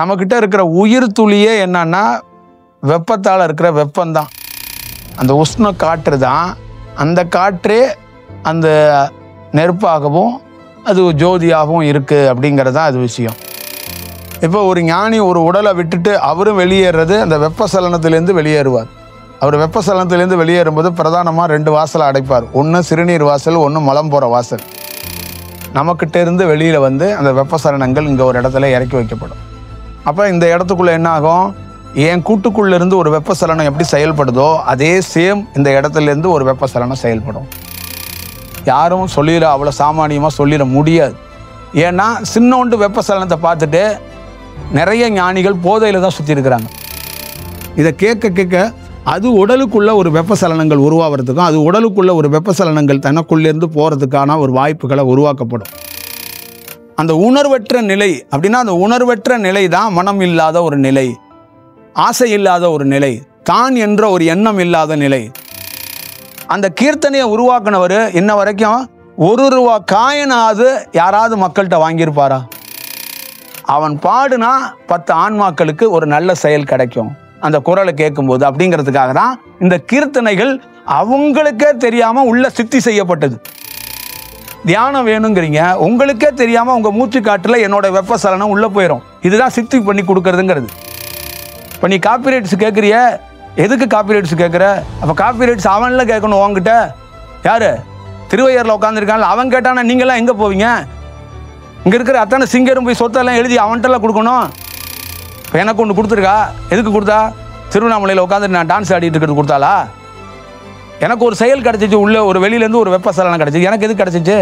நம்மக்கிட்ட இருக்கிற உயிர் துளியே என்னன்னா வெப்பத்தால் இருக்கிற வெப்பம்தான். அந்த உஷ்ண காற்று தான். அந்த காற்றே அந்த நெருப்பாகவும் அது ஜோதியாகவும் இருக்குது அப்படிங்கிறது தான் அது விஷயம். இப்போ ஒரு ஞானி ஒரு உடலை விட்டுட்டு அவரும் வெளியேறது அந்த வெப்பசலனத்திலேருந்து வெளியேறுவார். அவர் வெப்பசலனத்திலேருந்து வெளியேறும்போது பிரதானமாக 2 வாசலை அடைப்பார். ஒன்று சிறுநீர் வாசல், ஒன்று மலம் போகிற வாசல். நமக்கிட்ட இருந்து வெளியில் வந்து அந்த வெப்பசலனங்கள் இங்கே ஒரு இடத்துல இறக்கி வைக்கப்படும். அப்போ இந்த இடத்துக்குள்ளே என்ன ஆகும்? என் கூட்டுக்குள்ளேருந்து ஒரு வெப்பசலனம் எப்படி செயல்படுதோ அதே சேம் இந்த இடத்துலேருந்து ஒரு வெப்பசலனம் செயல்படும். யாரும் சொல்லிட அவ்வளோ சாமானியமாக சொல்லிட முடியாது. ஏன்னா சின்னோண்டு வெப்பசலனத்தை பார்த்துட்டு நிறைய ஞானிகள் போதையில் தான் சுற்றி இருக்கிறாங்க. இதை கேட்க கேட்க அது உடலுக்குள்ள ஒரு வெப்பசலனங்கள் உருவாகிறதுக்கும் அது உடலுக்குள்ள ஒரு வெப்பசலனங்கள் தனக்குள்ளேருந்து போகிறதுக்கான ஒரு வாய்ப்புகளை உருவாக்கப்படும். அந்த உணர்வற்ற நிலை அப்படின்னா அந்த உணர்வற்ற நிலை தான் மனம் இல்லாத ஒரு நிலை, ஆசை இல்லாத ஒரு நிலை, தான் என்ற ஒரு எண்ணம் இல்லாத நிலை. அந்த கீர்த்தனையை உருவாக்குனவர் இன்ன வரைக்கும் 1 ரூபா காயினாவது யாராவது மக்கள்கிட்ட வாங்கியிருப்பாரா? அவன் பாடுனா 10 ஆன்மாக்களுக்கு ஒரு நல்ல செயல் கிடைக்கும் அந்த குரலை கேட்கும்போது. அப்படிங்கிறதுக்காக தான் இந்த கீர்த்தனைகள் அவங்களுக்கே தெரியாம உள்ள சித்தி செய்யப்பட்டது. தியானம் வேணுங்கிறீங்க, உங்களுக்கே தெரியாம உங்க மூச்சு காட்டுல என்னோட வெப்பசலனம் உள்ள போயிடும். இதுதான் சித்தி பண்ணி கொடுக்கறதுங்கிறது. இப்போ நீ காப்பிரைட்ஸ் கேட்குறிய, எதுக்கு காப்பிரைட்ஸ் கேட்குற? அப்போ காப்பிரைட்ஸ் அவன்ல கேட்கணும். உங்ககிட்ட யாரு திருவையாறில் உட்காந்துருக்கான்ல அவன் கேட்டானா நீங்களாம் எங்கே போவீங்க? இங்கே இருக்கிற அத்தனை சிங்கரும் போய் சொத்தெல்லாம் எழுதி அவன்கிட்டலாம் கொடுக்கணும். இப்போ எனக்கு ஒன்று கொடுத்துருக்கா, எதுக்கு கொடுத்தா? திருவண்ணாமலையில் உட்காந்துட்டு நான் டான்ஸ் ஆடிட்டு இருக்கிறது கொடுத்தாளா? எனக்கு ஒரு செயல் கிடச்சிச்சு, உள்ள ஒரு வெளியிலேருந்து ஒரு வெப்பசலனம் கிடச்சிச்சு, எனக்கு எதுக்கு கிடச்சிச்சு?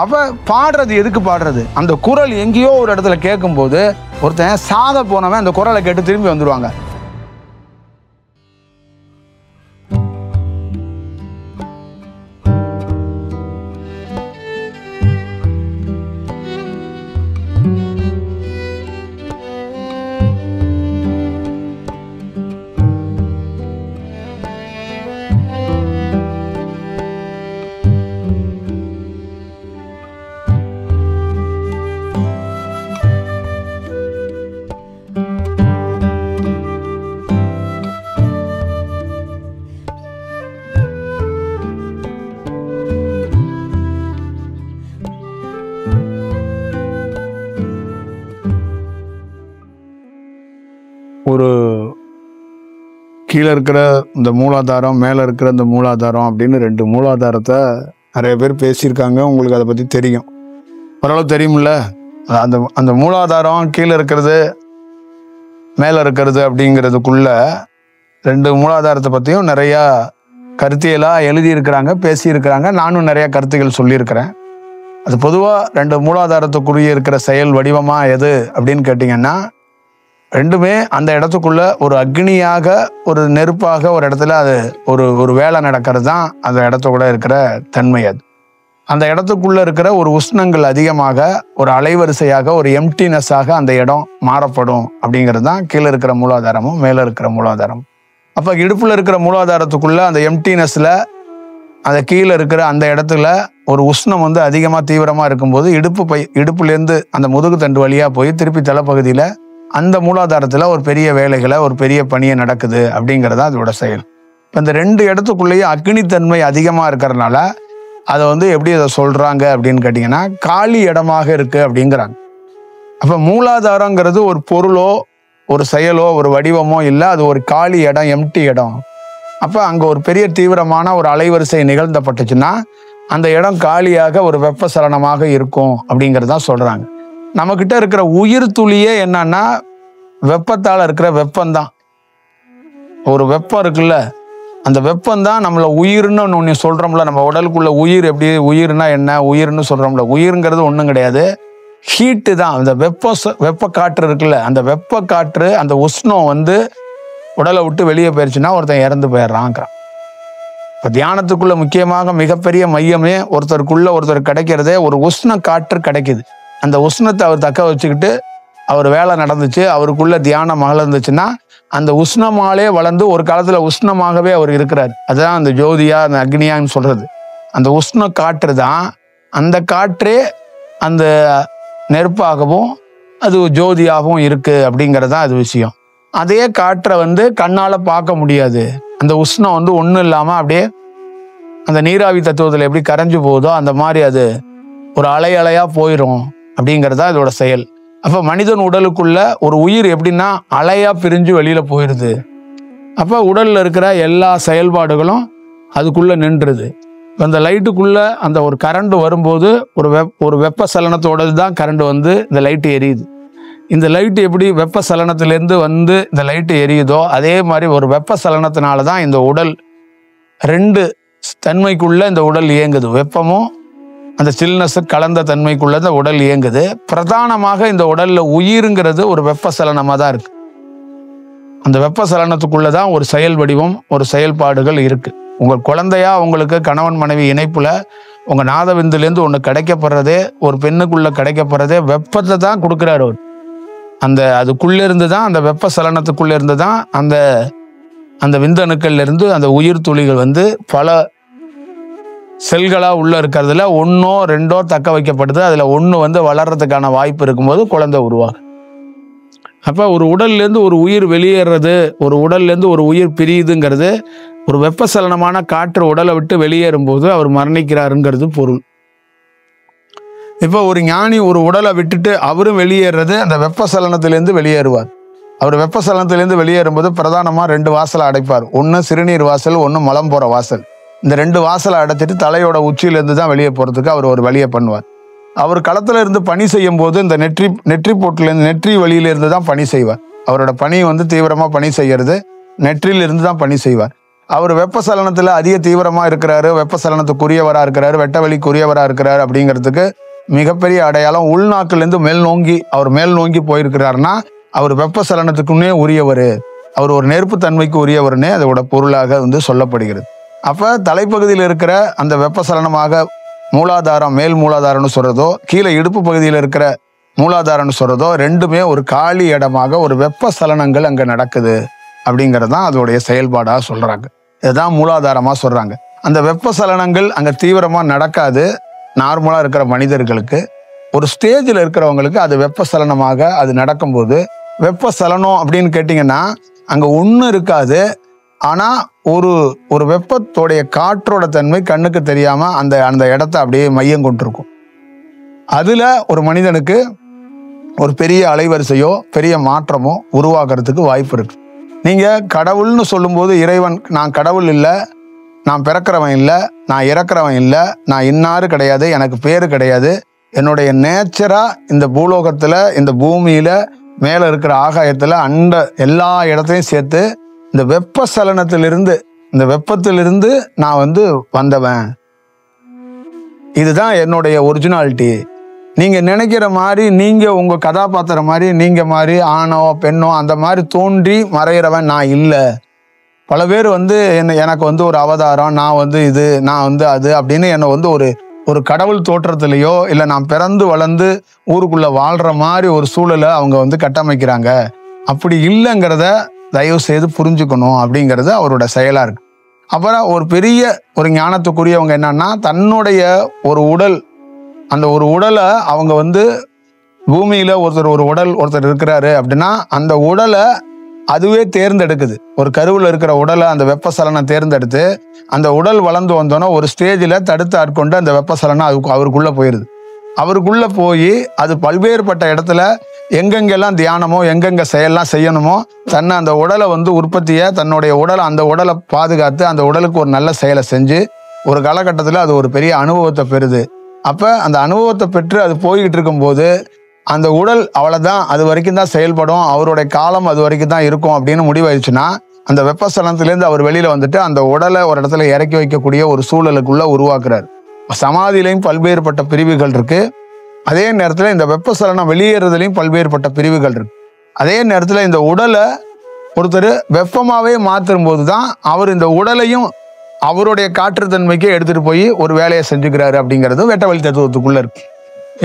அப்போ பாடுறது எதுக்கு பாடுறது? அந்த குரல் எங்கேயோ ஒரு இடத்துல கேட்கும்போது ஒருத்தன் சாக போனவன் அந்த குரலை கேட்டு திரும்பி வந்துடுவாங்க. ஒரு கீழே இருக்கிற இந்த மூலாதாரம், மேலே இருக்கிற இந்த மூலாதாரம் அப்படின்னு 2 மூலாதாரத்தை நிறைய பேர் பேசியிருக்காங்க. உங்களுக்கு அதை பற்றி தெரியும், ஓரளவு தெரியுமில்ல? அந்த அந்த மூலாதாரம் கீழே இருக்கிறது மேலே இருக்கிறது அப்படிங்கிறதுக்குள்ள 2 மூலாதாரத்தை பற்றியும் நிறையா கருத்தியலாக எழுதியிருக்கிறாங்க, பேசியிருக்கிறாங்க. நானும் நிறையா கருத்துக்கள் சொல்லியிருக்கிறேன். அது பொதுவாக 2 மூலாதாரத்துக்குரிய இருக்கிற செயல் வடிவமாக எது அப்படின்னு கேட்டிங்கன்னா, ரெண்டுமே அந்த இடத்துக்குள்ள ஒரு அக்னியாக ஒரு நெருப்பாக ஒரு இடத்துல அது ஒரு வேலை நடக்கிறது தான் அந்த இடத்துக்குள்ள இருக்கிற தன்மை. அது அந்த இடத்துக்குள்ள இருக்கிற ஒரு உஷ்ணங்கள் அதிகமாக ஒரு அலைவரிசையாக ஒரு எம்டினஸாக அந்த இடம் மாறப்படும் அப்படிங்கிறது தான் கீழே இருக்கிற மூலாதாரமும் மேலே இருக்கிற மூலாதாரம். அப்போ இடுப்புல இருக்கிற மூலாதாரத்துக்குள்ள அந்த எம்டினஸ்ல அந்த கீழே இருக்கிற அந்த இடத்துல ஒரு உஷ்ணம் வந்து அதிகமாக தீவிரமாக இருக்கும்போது இடுப்புலேருந்து அந்த முதுகு தண்டு வழியாக போய் திருப்பி தலைப்பகுதியில் அந்த மூலாதாரத்தில் ஒரு பெரிய வேலைகளை ஒரு பெரிய பணியை நடக்குது அப்படிங்கிறதா அதோட செயல். இப்போ இந்த 2 இடத்துக்குள்ளேயும் அக்னித்தன்மை அதிகமாக இருக்கிறதுனால அதை வந்து எப்படி அதை சொல்கிறாங்க அப்படின்னு கேட்டிங்கன்னா, காலி இடமாக இருக்குது அப்படிங்கிறாங்க. அப்போ மூலாதாரங்கிறது ஒரு பொருளோ ஒரு செயலோ ஒரு வடிவமோ இல்லை, அது ஒரு காலி இடம், எம்டி இடம். அப்போ அங்கே ஒரு பெரிய தீவிரமான ஒரு அலைவரிசை நிகழ்ந்தப்பட்டுச்சுன்னா அந்த இடம் காலியாக ஒரு வெப்பசலனமாக இருக்கும் அப்படிங்கிறதா சொல்கிறாங்க. நம்மக்கிட்ட இருக்கிற உயிர் துளியே என்னன்னா வெப்பத்தால் இருக்கிற வெப்பம்தான். ஒரு வெப்பம் இருக்குல்ல, அந்த வெப்பம்தான் நம்மளை உயிர்னு ஒன்று சொல்கிறோம்ல. நம்ம உடலுக்குள்ள உயிர் எப்படி, உயிர்னா என்ன, உயிர்னு சொல்கிறோம்ல. உயிர்ங்கிறது ஒன்றும் கிடையாது, ஹீட்டு தான். அந்த வெப்ப காற்று இருக்குல்ல, அந்த வெப்ப காற்று அந்த உஷ்ணம் வந்து உடலை விட்டு வெளியே போயிடுச்சுன்னா ஒருத்தன் இறந்து போயிடுறாங்கிறான். இப்போ தியானத்துக்குள்ள முக்கியமாக மிகப்பெரிய மையமே ஒருத்தர் கிடைக்கிறதே ஒரு உஷ்ண காற்று கிடைக்குது. அந்த உஷ்ணத்தை அவர் தக்க வச்சுக்கிட்டு அவர் வேலை நடந்துச்சு, அவருக்குள்ள தியானம் மகிழ்ந்துச்சுன்னா அந்த உஷ்ணமாலே வளர்ந்து ஒரு காலத்தில் உஷ்ணமாகவே அவர் இருக்கிறார். அதுதான் அந்த ஜோதியா அந்த அக்னியான்னு சொல்றது. அந்த உஷ்ண காற்று தான், அந்த காற்றே அந்த நெருப்பாகவும் அது ஜோதியாகவும் இருக்கு அப்படிங்கிறது தான் அது விஷயம். அதே காற்றை வந்து கண்ணால பார்க்க முடியாது. அந்த உஷ்ணம் வந்து ஒன்றும் இல்லாமல் அப்படியே அந்த நீராவி தத்துவத்தில் எப்படி கரைஞ்சு போகுதோ அந்த மாதிரி அது ஒரு அலை அலையா போயிடும் அப்படிங்கிறதா இதோட செயல். அப்போ மனிதன் உடலுக்குள்ள ஒரு உயிர் எப்படின்னா அலையா பிரிஞ்சு வெளியில போயிடுது. அப்போ உடல்ல இருக்கிற எல்லா செயல்பாடுகளும் அதுக்குள்ள நின்றுது. அந்த லைட்டுக்குள்ள அந்த ஒரு கரண்ட் வரும்போது ஒரு வெப்ப சலனத்தோடது தான் கரண்ட் வந்து இந்த லைட்டு எரியுது. இந்த லைட்டு எப்படி வெப்ப சலனத்திலேருந்து வந்து இந்த லைட்டு எரியுதோ அதே மாதிரி ஒரு வெப்ப சலனத்தினால தான் இந்த உடல் 2 தன்மைக்குள்ள இந்த உடல் இயங்குது. வெப்பமும் அந்த சில்னஸ் கலந்த தன்மைக்குள்ள இந்த உடல் இயங்குது. பிரதானமாக இந்த உடல்ல உயிருங்கிறது ஒரு வெப்ப சலனமாக தான் இருக்கு. அந்த வெப்ப சலனத்துக்குள்ளதான் ஒரு செயல் வடிவம், ஒரு செயல்பாடுகள் இருக்கு. உங்கள் குழந்தையா உங்களுக்கு கணவன் மனைவி இணைப்புல உங்க நாதவிந்துலேருந்து ஒன்று கிடைக்கப்படுறதே, ஒரு பெண்ணுக்குள்ள கிடைக்கப்படுறதே வெப்பத்தை தான் கொடுக்குறாரு அவர். அந்த அதுக்குள்ள இருந்து தான், அந்த வெப்ப சலனத்துக்குள்ள இருந்து தான் அந்த விந்தணுக்கள்ல இருந்து அந்த உயிர் துளிகள் வந்து பல செல்களா உள்ள இருக்கிறதுல 1ஓ 2ஓ தக்க வைக்கப்படுது. அதுல 1 வந்து வளர்றதுக்கான வாய்ப்பு இருக்கும்போது குழந்தை உருவாகும். அப்ப ஒரு உடல்ல இருந்து ஒரு உயிர் வெளியேறது, ஒரு உடல்ல இருந்து ஒரு உயிர் பிரியுதுங்கிறது ஒரு வெப்பசலனமான காற்று உடலை விட்டு வெளியேறும் போது அவர் மரணிக்கிறாருங்கிறது பொருள். இப்போ ஒரு ஞானி ஒரு உடலை விட்டுட்டு அவரும் வெளியேறது அந்த வெப்பசலனத்திலேருந்து வெளியேறுவார். அவர் வெப்பசலனத்திலேருந்து வெளியேறும்போது பிரதானமாக 2 வாசலை அடைப்பார். ஒன்று சிறுநீர் வாசல், ஒன்று மலம் போகிற வாசல். இந்த 2 வாசலை அடைச்சிட்டு தலையோட உச்சியிலேருந்து தான் வெளியே போகிறதுக்கு அவர் ஒரு வழியை பண்ணுவார். அவர் களத்தில் இருந்து பணி செய்யும் போது இந்த நெற்றி போட்டிலேருந்து நெற்றி வழியிலிருந்து தான் பணி செய்வார். அவரோட பணி வந்து தீவிரமாக பணி செய்கிறது நெற்றிலிருந்து தான் பணி செய்வார். அவர் வெப்பசலனத்தில் அதிக தீவிரமாக இருக்கிறாரு, வெப்பசலனத்துக்குரியவராக இருக்கிறாரு, வெட்டவெளிக்குரியவராக இருக்கிறாரு அப்படிங்கிறதுக்கு மிகப்பெரிய அடையாளம் உள்நாக்கிலேருந்து மேல் நோங்கி போயிருக்கிறாருன்னா அவர் வெப்பசலனத்துக்குன்னே உரியவர், அவர் ஒரு நெருப்பு தன்மைக்கு உரியவர்னே அதோட பொருளாக வந்து சொல்லப்படுகிறது. அப்போ தலைப்பகுதியில் இருக்கிற அந்த வெப்பசலனமாக மூலாதாரம், மேல் மூலாதாரம்னு சொல்றதோ, கீழே இடுப்பு பகுதியில் இருக்கிற மூலாதாரம்னு சொல்றதோ, ரெண்டுமே ஒரு காலி இடமாக ஒரு வெப்பசலனங்கள் அங்கே நடக்குது அப்படிங்கிறது தான் அதோடைய செயல்பாடாக சொல்றாங்க. இதுதான் மூலாதாரமாக சொல்றாங்க. அந்த வெப்பசலனங்கள் அங்கே தீவிரமாக நடக்காது. நார்மலாக இருக்கிற மனிதர்களுக்கு ஒரு ஸ்டேஜில் இருக்கிறவங்களுக்கு அது வெப்பசலனமாக அது நடக்கும்போது, வெப்பசலனம் அப்படின்னு கேட்டிங்கன்னா அங்கே ஒன்றும் இருக்காது. ஆனால் ஒரு வெப்பத்தோடைய காற்றோட தன்மை கண்ணுக்கு தெரியாமல் அந்த இடத்த அப்படியே மையம் கொண்டிருக்கும். அதில் ஒரு மனிதனுக்கு ஒரு பெரிய அலைவரிசையோ பெரிய மாற்றமோ உருவாக்குறதுக்கு வாய்ப்பு இருக்கு. நீங்கள் கடவுள்னு சொல்லும்போது இறைவன், நான் கடவுள் இல்லை, நான் பிறக்கிறவன் இல்லை, நான் இறக்கிறவன் இல்லை, நான் இன்னாரு கிடையாது, எனக்கு பேரு கிடையாது, என்னுடைய நேச்சராக இந்த பூலோகத்தில், இந்த பூமியில், மேலே இருக்கிற ஆகாயத்தில், எல்லா இடத்தையும் சேர்த்து இந்த வெப்பசலனத்திலிருந்து, இந்த வெப்பத்திலிருந்து நான் வந்து வந்தவன், இதுதான் என்னுடைய ஒரிஜினாலிட்டி. நீங்கள் நினைக்கிற மாதிரி, நீங்கள் உங்கள் கதாபாத்திரம் மாதிரி, நீங்கள் மாதிரி ஆணோ பெண்ணோ அந்த மாதிரி தோன்றி மறைகிறவன் நான் இல்லை. பல பேர் வந்து எனக்கு வந்து ஒரு அவதாரம், நான் வந்து இது, நான் வந்து அது அப்படின்னு என்னை வந்து ஒரு கடவுள் தோற்றத்திலேயோ இல்லை நான் பிறந்து வளர்ந்து ஊருக்குள்ளே வாழ்கிற மாதிரி ஒரு சூழலை அவங்க வந்து கட்டமைக்கிறாங்க. அப்படி இல்லைங்கிறத தயவு செய்து புரிஞ்சுக்கணும் அப்படிங்கிறது அவரோட செயலாக இருக்கு. அப்புறம் ஒரு பெரிய ஒரு ஞானத்துக்குரியவங்க என்னன்னா, தன்னுடைய ஒரு உடல், அந்த ஒரு உடலை அவங்க வந்து பூமியில் ஒருத்தர் இருக்கிறாரு அப்படின்னா அந்த உடலை அதுவே தேர்ந்தெடுக்குது. ஒரு கருவில் இருக்கிற உடலை அந்த வெப்பசலனம் தேர்ந்தெடுத்து அந்த உடல் வளர்ந்து வந்தோன்னா ஒரு ஸ்டேஜில் தடுத்து ஆட்கொண்டு அந்த வெப்பசலனம் அவருக்குள்ளே போயிடுது. அவருக்குள்ளே போய் அது பல்வேறுபட்ட இடத்துல எங்கெங்கெல்லாம் தியானமோ எங்கெங்கே செயல்லாம் செய்யணுமோ தன்னை அந்த உடலை வந்து உற்பத்தியை, தன்னுடைய உடலை, அந்த உடலை பாதுகாத்து அந்த உடலுக்கு ஒரு நல்ல செயலை செஞ்சு ஒரு காலகட்டத்தில் அது ஒரு பெரிய அனுபவத்தை பெறுது. அப்போ அந்த அனுபவத்தை பெற்று அது போய்கிட்டு இருக்கும்போது அந்த உடல் அவ்வளோதான், அது வரைக்கும் தான் செயல்படும், அவருடைய காலம் அது வரைக்கும் தான் இருக்கும் அப்படின்னு முடிவாயிடுச்சுன்னா அந்த வெப்பசலனத்திலேருந்து அவர் வெளியில் வந்துட்டு அந்த உடலை ஒரு இடத்துல இறக்கி வைக்கக்கூடிய ஒரு சூழலுக்குள்ளே உருவாக்குறாரு. சமாதியிலையும் பல்வேறுபட்ட பிரிவுகள் இருக்கு. அதே நேரத்தில் இந்த வெப்பசலனம் வெளியேறதுலையும் பல்வேறுபட்ட பிரிவுகள் இருக்கு. அதே நேரத்தில் இந்த உடலை ஒருத்தர் வெப்பமாகவே மாற்றும் போது தான் அவர் இந்த உடலையும் அவருடைய காற்றுத்தன்மைக்கு எடுத்துகிட்டு போய் ஒரு வேலையை செஞ்சுக்கிறாரு அப்படிங்கிறது வெட்டவெளி தத்துவத்துக்குள்ளே இருக்கு.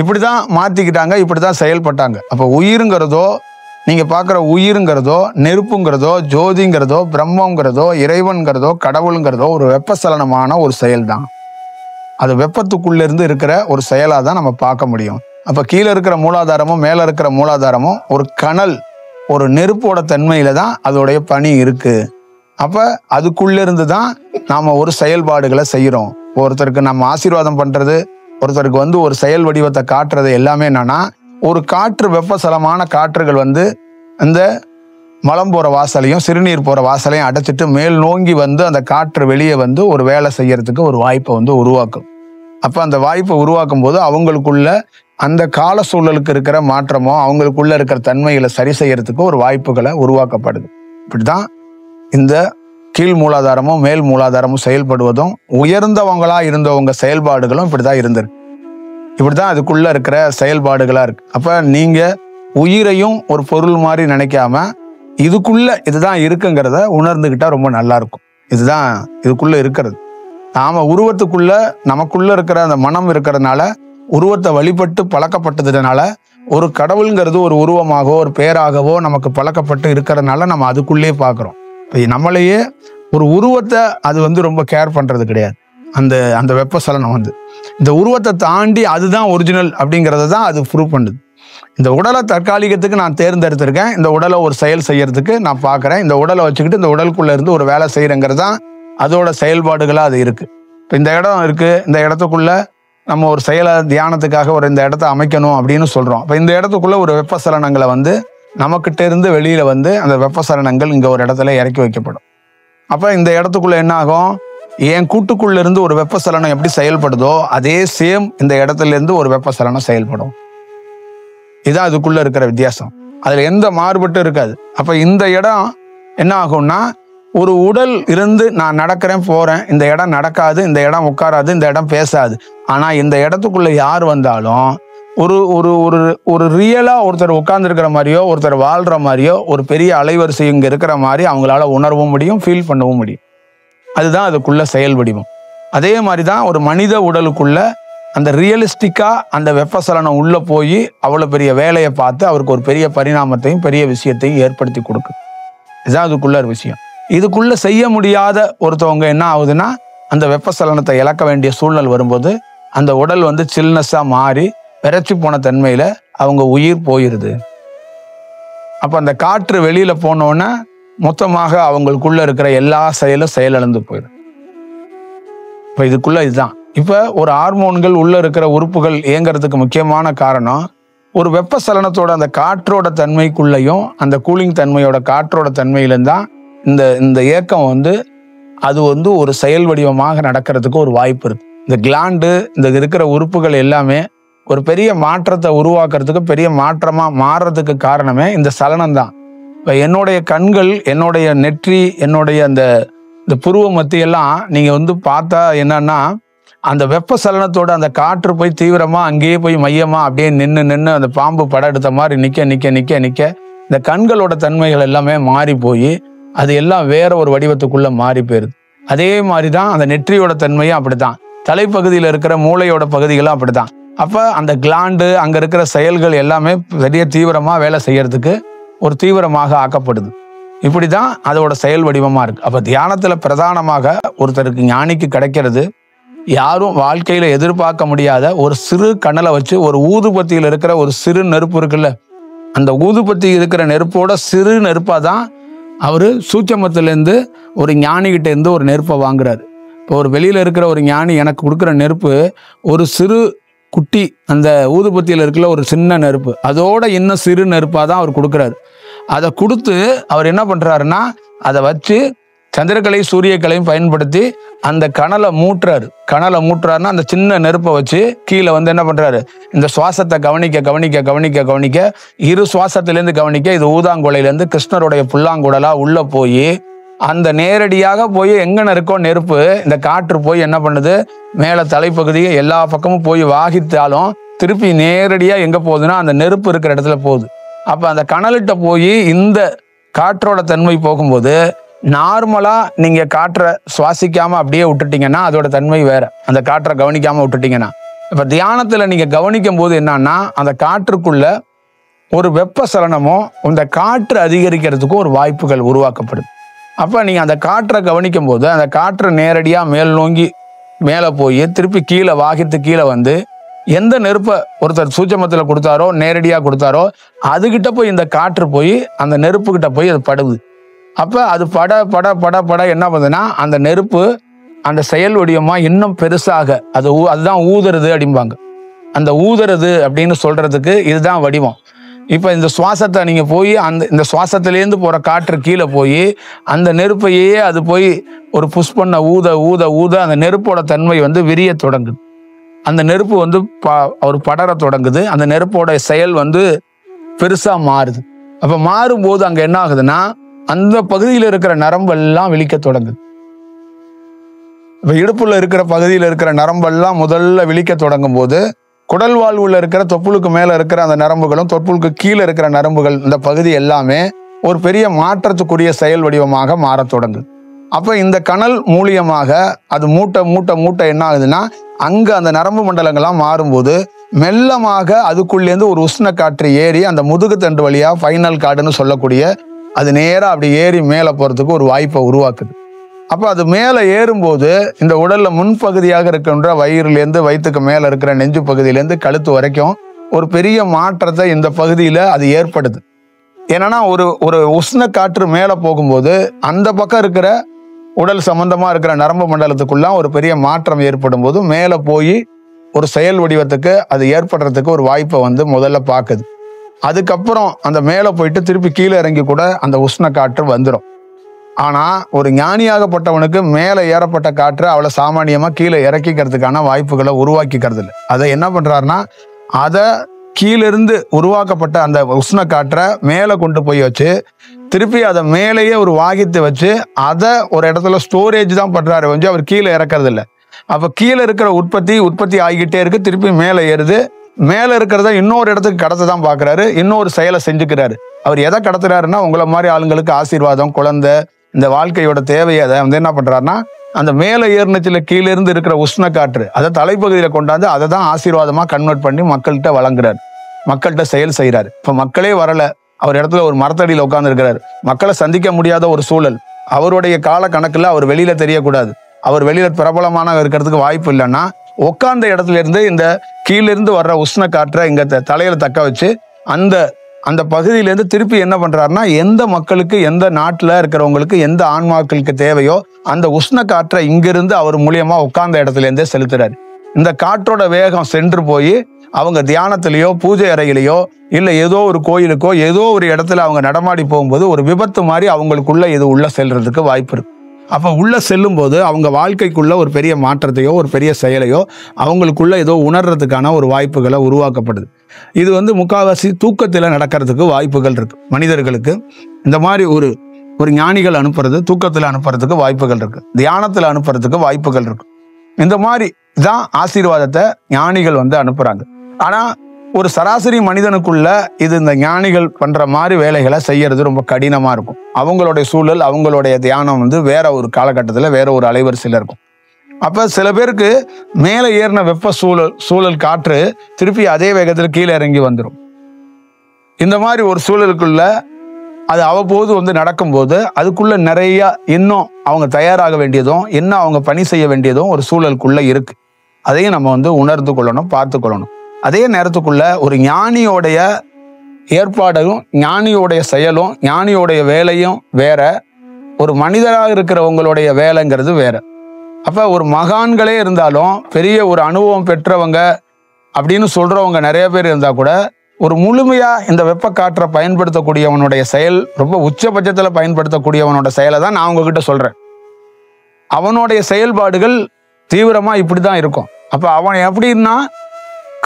இப்படி தான் மாற்றிக்கிட்டாங்க, இப்படி தான் செயல்பட்டாங்க. அப்போ உயிருங்கிறதோ, நீங்கள் பார்க்குற உயிருங்கிறதோ, நெருப்புங்கிறதோ, ஜோதிங்கிறதோ, பிரம்மங்கிறதோ, இறைவன்கிறதோ, கடவுளுங்கிறதோ ஒரு வெப்பசலனமான ஒரு செயல் தான். அது வெப்பத்துக்குள்ளேருந்து இருக்கிற ஒரு செயலாக தான் நம்ம பார்க்க முடியும். அப்போ கீழே இருக்கிற மூலாதாரமும் மேலே இருக்கிற மூலாதாரமும் ஒரு கனல், ஒரு நெருப்போட தன்மையில தான் அதோடைய பணி இருக்கு. அப்போ அதுக்குள்ளேருந்து தான் நாம் ஒரு செயல்பாடுகளை செய்கிறோம். ஒருத்தருக்கு நம்ம ஆசீர்வாதம் பண்ணுறது, ஒருத்தருக்கு வந்து ஒரு செயல் வடிவத்தை காட்டுறது எல்லாமே என்னன்னா, ஒரு காற்று, வெப்பசலமான காற்றுகள் வந்து அந்த மலம் போகிற வாசலையும் சிறுநீர் போகிற வாசலையும் அடைச்சிட்டு மேல் நோங்கி வந்து அந்த காற்று வெளியே வந்து ஒரு வேலை செய்யறதுக்கு ஒரு வாய்ப்பை வந்து உருவாக்கும். அப்போ அந்த வாய்ப்பை உருவாக்கும் போது அவங்களுக்குள்ள அந்த கால சூழலுக்கு இருக்கிற மாற்றமோ அவங்களுக்குள்ள இருக்கிற தன்மைகளை சரி செய்யறதுக்கு ஒரு வாய்ப்புகளை உருவாக்கப்படுது. இப்படிதான் இந்த கீழ் மூலாதாரமும் மேல் மூலாதாரமும் செயல்படுவதும் உயர்ந்தவங்களா இருந்தவங்க செயல்பாடுகளும் இப்படிதான் இருந்திருக்கு. இப்படிதான் அதுக்குள்ள இருக்கிற செயல்பாடுகளா இருக்கு. அப்ப நீங்க உயிரையும் ஒரு பொருள் மாதிரி நினைக்காம இதுக்குள்ள இதுதான் இருக்குங்கிறத உணர்ந்துகிட்டா ரொம்ப நல்லா இருக்கும். இதுதான் இதுக்குள்ள இருக்கிறது. நாம உருவத்துக்குள்ள நமக்குள்ள இருக்கிற அந்த மனம் இருக்கிறதுனால, உருவத்தை வழிபட்டு பழக்கப்பட்டதுனால, ஒரு கடவுளுங்கிறது ஒரு உருவமாகவோ ஒரு பேராகவோ நமக்கு பழக்கப்பட்டு இருக்கிறதுனால நம்ம அதுக்குள்ளே பார்க்குறோம். இப்போ நம்மளையே ஒரு உருவத்தை அது வந்து ரொம்ப கேர் பண்றது கிடையாது. அந்த வெப்பசலனம் வந்து இந்த உருவத்தை தாண்டி அதுதான் ஒரிஜினல் அப்படிங்கிறத தான் அது ப்ரூவ் பண்ணுது. இந்த உடலை தற்காலிகத்துக்கு நான் தேர்ந்தெடுத்திருக்கேன், இந்த உடலை ஒரு செயல் செய்யறதுக்கு நான் பார்க்குறேன், இந்த உடலை வச்சுக்கிட்டு இந்த உடலுக்குள்ள இருந்து ஒரு வேலை செய்யறேங்கிறது தான் அதோட செயல்பாடுகளாக அது இருக்கு. இப்போ இந்த இடம் இருக்கு, இந்த இடத்துக்குள்ள நம்ம ஒரு செயலை தியானத்துக்காக ஒரு இந்த இடத்த அமைக்கணும் அப்படின்னு சொல்றோம். இப்போ இந்த இடத்துக்குள்ள ஒரு வெப்பசலனங்களை வந்து நமக்கிட்ட இருந்து வெளியில வந்து அந்த வெப்பசலனங்கள் இங்க ஒரு இடத்துல இறக்கி வைக்கப்படும். அப்ப இந்த இடத்துக்குள்ள என்ன ஆகும், என் கூட்டுக்குள்ள இருந்து ஒரு வெப்பசலனம் எப்படி செயல்படுதோ அதே சேம் இந்த இடத்துல இருந்து ஒரு வெப்பசலனம் செயல்படும். இதுதான் அதுக்குள்ள இருக்கிற வித்தியாசம். அதுல எந்த மாறுபட்டும் இருக்காது. அப்ப இந்த இடம் என்ன ஆகும்னா, ஒரு உடல் இருந்து நான் நடக்கிறேன் போறேன், இந்த இடம் நடக்காது, இந்த இடம் உட்காராது, இந்த இடம் பேசாது. ஆனா இந்த இடத்துக்குள்ள யார் வந்தாலும் ஒரு ஒரு ஒரு ஒரு ரியலா ஒருத்தர் உட்கார்ந்து இருக்கிற மாதிரியோ ஒருத்தர் வாழ்ற மாதிரியோ ஒரு பெரிய அலைவரிசை இங்க இருக்கிற மாதிரி அவங்களால உணரவும் முடியும், ஃபீல் பண்ணவும் முடியும். அதுதான் அதுக்குள்ள செயல் வடிவம். அதே மாதிரிதான் ஒரு மனித உடலுக்குள்ள அந்த ரியலிஸ்டிக்கா அந்த வெப்பசலனம் உள்ள போய் அவ்வளவு பெரிய வேலையை பார்த்து அவருக்கு ஒரு பெரிய பரிணாமத்தையும் பெரிய விஷயத்தையும் ஏற்படுத்தி கொடுக்கும். இதுதான் அதுக்குள்ள ஒரு விஷயம். இதுக்குள்ள செய்ய முடியாத ஒருத்தவங்க என்ன ஆகுதுன்னா, அந்த வெப்பசலனத்தை இழக்க வேண்டிய சூழ்நிலை வரும்போது அந்த உடல் வந்து சில்னஸா மாறி விரைச்சி போன தன்மையில அவங்க உயிர் போயிருது. அப்ப அந்த காற்று வெளியில போனோன்னா மொத்தமாக அவங்களுக்குள்ள இருக்கிற எல்லா செயலும் செயலிழந்து போயிடும். இப்ப இதுக்குள்ள இதுதான். இப்ப ஒரு ஹார்மோன்கள் உள்ள இருக்கிற உறுப்புகள் இயங்குறதுக்கு முக்கியமான காரணம் ஒரு வெப்பசலனத்தோட அந்த காற்றோட தன்மைக்குள்ளையும் அந்த கூலிங் தன்மையோட காற்றோட தன்மையிலும் தான் இந்த இயக்கம் வந்து அது வந்து ஒரு செயல் வடிவமாக நடக்கிறதுக்கு ஒரு வாய்ப்பு இருக்கு. இந்த கிளாண்டு இந்த இருக்கிற உறுப்புகள் எல்லாமே ஒரு பெரிய மாற்றத்தை உருவாக்குறதுக்கு பெரிய மாற்றமா மாறுறதுக்கு காரணமே இந்த சலனம் தான். இப்ப என்னுடைய கண்கள், என்னுடைய நெற்றி, என்னுடைய இந்த புருவ மத்தியெல்லாம் நீங்க வந்து பார்த்தா என்னன்னா, அந்த வெப்பசலனத்தோட அந்த காற்று போய் தீவிரமா அங்கேயே போய் மையமா அப்படியே நின்று அந்த பாம்பு படம் எடுத்த மாதிரி நிக்க இந்த கண்களோட தன்மைகள் எல்லாமே மாறி போய் அது எல்லாம் வேற ஒரு வடிவத்துக்குள்ள மாறி போயிருது. அதே மாதிரிதான் அந்த நெற்றியோட தன்மையும் அப்படித்தான், தலைப்பகுதியில் இருக்கிற மூளையோட பகுதிகளும் அப்படித்தான். அப்ப அந்த கிளாண்டு அங்க இருக்கிற செயல்கள் எல்லாமே பெரிய தீவிரமா வேலை செய்யறதுக்கு ஒரு தீவிரமாக ஆக்கப்படுது. இப்படிதான் அதோட செயல் வடிவமா இருக்கு. அப்ப தியானத்துல பிரதானமாக ஒருத்தருக்கு ஞானிக்கு கிடைக்கிறது யாரும் வாழ்க்கையில எதிர்பார்க்க முடியாத ஒரு சிறு கண்ணலை வச்சு ஒரு ஊதுபத்தியில் இருக்கிற ஒரு சிறு நெருப்பு இருக்குல்ல, அந்த ஊதுபத்தி இருக்கிற நெருப்போட சிறு நெருப்பா தான் அவரு சூட்சமத்திலேருந்து ஒரு ஞானிகிட்ட இருந்து ஒரு நெருப்பை வாங்குறாரு. இப்போ ஒரு வெளியில இருக்கிற ஒரு ஞானி எனக்கு கொடுக்குற நெருப்பு ஒரு சிறு குட்டி, அந்த ஊதுபத்தியில் இருக்கிற ஒரு சின்ன நெருப்பு, அதோட இன்னும் சிறு நெருப்பா தான் அவர் கொடுக்குறாரு. அதை கொடுத்து அவர் என்ன பண்றாருன்னா, அதை வச்சு சந்திரக்கலை சூரியக்கலையும் பயன்படுத்தி அந்த கனலை மூட்டுறாருன்னா அந்த சின்ன நெருப்பை வச்சு கீழே வந்து என்ன பண்றாரு, இந்த சுவாசத்தை கவனிக்க இரு சுவாசத்திலேருந்து கவனிக்க, இது ஊதாங்குலையிலேருந்து கிருஷ்ணருடைய புல்லாங்குடலா உள்ள போய் அந்த நேரடியாக போய் எங்கன இருக்கோ நெருப்பு, இந்த காற்று போய் என்ன பண்ணுது, மேல தலைப்பகுதி எல்லா பக்கமும் போய் வாகித்தாலும் திருப்பி நேரடியா எங்க போகுதுன்னா அந்த நெருப்பு இருக்கிற இடத்துல போகுது. அப்ப அந்த கனலிட்ட போய் இந்த காற்றோட தன்மை போகும்போது நார்மலா நீங்க காற்றை சுவாசிக்காம அப்படியே விட்டுட்டீங்கன்னா அதோட தன்மை வேற, அந்த காற்றை கவனிக்காம விட்டுட்டீங்கன்னா. இப்ப தியானத்துல நீங்க கவனிக்கும் போது என்னன்னா, அந்த காற்றுக்குள்ள ஒரு வெப்பசலனமோ இந்த காற்று அதிகரிக்கிறதுக்கும் ஒரு வாய்ப்புகள் உருவாக்கப்படுது. அப்ப நீங்க அந்த காற்றை கவனிக்கும் போது அந்த காற்று நேரடியா மேல் நோங்கி மேல போய் திருப்பி கீழே வாகித்து கீழே வந்து எந்த நெருப்பை ஒருத்தர் சூட்சமத்தில் கொடுத்தாரோ நேரடியாக கொடுத்தாரோ அதுகிட்ட போய் இந்த காற்று போய் அந்த நெருப்பு கிட்ட போய் அது படுது. அப்போ அது பட பட பட பட என்ன பண்ணுதுன்னா அந்த நெருப்பு அந்த செயல் வடிவமா இன்னும் பெருசாக அதுதான் ஊதுறது அப்படிம்பாங்க. அந்த ஊதுறது அப்படின்னு சொல்றதுக்கு இதுதான் வடிவம். இப்போ இந்த சுவாசத்தை நீங்க போய் இந்த சுவாசத்திலேருந்து போற காற்று கீழே போய் அந்த நெருப்பையே அது போய் ஒரு புஷ் பண்ண ஊத ஊத ஊத அந்த நெருப்போட தன்மை வந்து விரிய தொடங்குது. அந்த நெருப்பு வந்து ஒரு படர தொடங்குது. அந்த நெருப்போட செயல் வந்து பெருசா மாறுது. அப்ப மாறும்போது அங்க என்ன ஆகுதுன்னா அந்த பகுதியில் இருக்கிற நரம்பெல்லாம் விழிக்க தொடங்குது. இப்ப இடுப்புல இருக்கிற பகுதியில் இருக்கிற நரம்பெல்லாம் முதல்ல விழிக்க தொடங்கும் போது குடல் வாழ்வுல இருக்கிற தொப்புளுக்கு மேல இருக்கிற அந்த நரம்புகளும் தொப்புளுக்கு கீழே இருக்கிற நரம்புகள் இந்த பகுதி எல்லாமே ஒரு பெரிய மாற்றத்துக்குரிய செயல் வடிவமாக மாறத் தொடங்குது. அப்ப இந்த கனல் மூலியமாக அது மூட்டை மூட்டை மூட்டை என்ன ஆகுதுன்னா அங்க அந்த நரம்பு மண்டலங்கள்லாம் மாறும்போது மெல்லமாக அதுக்குள்ளேருந்து ஒரு உஷ்ண காற்று ஏறி அந்த முதுகு தண்டு வழியா ஃபைனல் கார்டுன்னு சொல்லக்கூடிய அது நேரா அப்படி ஏறி மேலே போறதுக்கு ஒரு வாய்ப்பை உருவாக்குது. அப்போ அது மேலே ஏறும்போது இந்த உடல்ல முன்பகுதியாக இருக்கின்ற வயிறுலேருந்து வயிற்றுக்கு மேலே இருக்கிற நெஞ்சு பகுதியிலேருந்து கழுத்து வரைக்கும் ஒரு பெரிய மாற்றத்தை இந்த பகுதியில் அது ஏற்படுது. ஏன்னா ஒரு உஷ்ண காற்று மேலே போகும்போது அந்த பக்கம் இருக்கிற உடல் சம்பந்தமா இருக்கிற நரம்பு மண்டலத்துக்குள்ள ஒரு பெரிய மாற்றம் ஏற்படும் போது மேலே போய் ஒரு செயல் வடிவத்துக்கு அது ஏற்படுறதுக்கு ஒரு வாய்ப்பை வந்து முதல்ல பார்க்குது. அதுக்கப்புறம் அந்த மேலே போயிட்டு திருப்பி கீழே இறங்கி கூட அந்த உஷ்ண காற்று வந்துடும். ஆனா ஒரு ஞானியாகப்பட்டவனுக்கு மேலே ஏறப்பட்ட காற்று அவளை சாமானியமா கீழே இறக்கிக்கிறதுக்கான வாய்ப்புகளை உருவாக்கிக்கிறது இல்லை. அதை என்ன பண்றாருன்னா அதை கீழிருந்து உருவாக்கப்பட்ட அந்த உஷ்ண காற்றை மேலே கொண்டு போய் வச்சு திருப்பி அதை மேலேயே ஒரு வாகித்து வச்சு அதை ஒரு இடத்துல ஸ்டோரேஜ் தான் பண்றாரு கொஞ்சம் அவர் கீழே இறக்கிறது இல்லை. அப்ப கீழே இருக்கிற உற்பத்தி ஆகிக்கிட்டே இருக்கு. திருப்பி மேலே ஏறுது. மேலே இருக்கிறத இன்னொரு இடத்துக்கு கடத்த தான் பார்க்குறாரு. இன்னொரு செயலை செஞ்சுக்கிறாரு. அவர் எதை கடத்துறாருன்னா உங்களை மாதிரி ஆளுங்களுக்கு ஆசீர்வாதம் குழந்தை இந்த வாழ்க்கையோட தேவையை அதை வந்து என்ன பண்றாருன்னா அந்த மேலே ஏறினச்சில கீழே இருந்து இருக்கிற உஷ்ண காற்று அதை தலைப்பகுதியில் கொண்டாந்து அதை தான் ஆசீர்வாதமா கன்வெர்ட் பண்ணி மக்கள்கிட்ட வழங்குறாரு. மக்கள்கிட்ட செயல் செய்யறாரு. இப்ப மக்களே வரல. அவர் இடத்துல ஒரு மரத்தடியில் உட்கார்ந்து இருக்கிறாரு. மக்களை சந்திக்க முடியாத ஒரு சூழல். அவருடைய கால கணக்குல அவர் வெளியில தெரியக்கூடாது. அவர் வெளியில பிரபலமான இருக்கிறதுக்கு வாய்ப்பு இல்லைன்னா உட்கார்ந்த இடத்துல இருந்து இந்த கீழிருந்து வர்ற உஷ்ண காற்றை இங்க தலையில தக்க வச்சு அந்த பகுதியிலேருந்து திருப்பி என்ன பண்றாருன்னா எந்த மக்களுக்கு எந்த நாட்டில் இருக்கிறவங்களுக்கு எந்த ஆன்மாக்களுக்கு தேவையோ அந்த உஷ்ண காற்றை இங்கிருந்து அவர் மூலியமா உட்கார்ந்த இடத்துல இருந்தே செலுத்துறாரு. இந்த காற்றோட வேகம் சென்று போய் அவங்க தியானத்திலேயோ பூஜை அறையிலையோ இல்லை ஏதோ ஒரு கோயிலுக்கோ ஏதோ ஒரு இடத்துல அவங்க நடமாடி போகும்போது ஒரு விபத்து மாதிரி அவங்களுக்குள்ள இது உள்ள செல்றதுக்கு வாய்ப்பு இருக்கு. அப்போ உள்ள செல்லும் போது அவங்க வாழ்க்கைக்குள்ள ஒரு பெரிய மாற்றத்தையோ ஒரு பெரிய செயலையோ அவங்களுக்குள்ள ஏதோ உணர்றதுக்கான ஒரு வாய்ப்புகளை உருவாக்கப்படுது. இது வந்து முக்கால்வாசி தூக்கத்தில் நடக்கிறதுக்கு வாய்ப்புகள் இருக்கு. மனிதர்களுக்கு இந்த மாதிரி ஒரு ஞானிகள் அனுப்புறது தூக்கத்தில் அனுப்புறதுக்கு வாய்ப்புகள் இருக்கு. தியானத்தில் அனுப்புறதுக்கு வாய்ப்புகள் இருக்கு. இந்த மாதிரி தான் ஆசீர்வாதத்தை ஞானிகள் வந்து அனுப்புறாங்க. ஆனா ஒரு சராசரி மனிதனுக்குள்ள இது இந்த ஞானிகள் பண்ற மாதிரி வேலைகளை செய்யறது ரொம்ப கடினமா இருக்கும். அவங்களுடைய சூழல் அவங்களுடைய தியானம் வந்து வேற ஒரு காலகட்டத்தில் வேற ஒரு அலைவரிசையில் இருக்கும். அப்ப சில பேருக்கு மேலே ஏறின வெப்ப சூழல் காற்று திருப்பி அதே வேகத்தில் கீழே இறங்கி வந்துடும். இந்த மாதிரி ஒரு சூழலுக்குள்ள அது அவ்வப்போது வந்து நடக்கும்போது அதுக்குள்ள நிறைய இன்னும் அவங்க தயாராக வேண்டியதும் இன்னும் அவங்க பணி செய்ய வேண்டியதும் ஒரு சூழலுக்குள்ள இருக்கு. அதையும் நம்ம வந்து உணர்ந்து கொள்ளணும், பார்த்து கொள்ளணும். அதே நேரத்துக்குள்ள ஒரு ஞானியோடைய ஏற்பாடும் ஞானியோடைய செயலும் ஞானியோடைய வேலையும் வேற, ஒரு மனிதராக இருக்கிறவங்களுடைய வேலைங்கிறது வேற. அப்ப ஒரு மகான்களே இருந்தாலும் பெரிய ஒரு அனுபவம் பெற்றவங்க அப்படின்னு சொல்றவங்க நிறைய பேர் இருந்தா கூட ஒரு முழுமையா இந்த வெப்ப காற்றை பயன்படுத்தக்கூடியவனுடைய செயல் ரொம்ப உச்சபட்சத்துல பயன்படுத்தக்கூடியவனோட செயலை தான் நான் உங்ககிட்ட சொல்றேன். அவனுடைய செயல்பாடுகள் தீவிரமா இப்படிதான் இருக்கும். அப்ப அவன் எப்படின்னா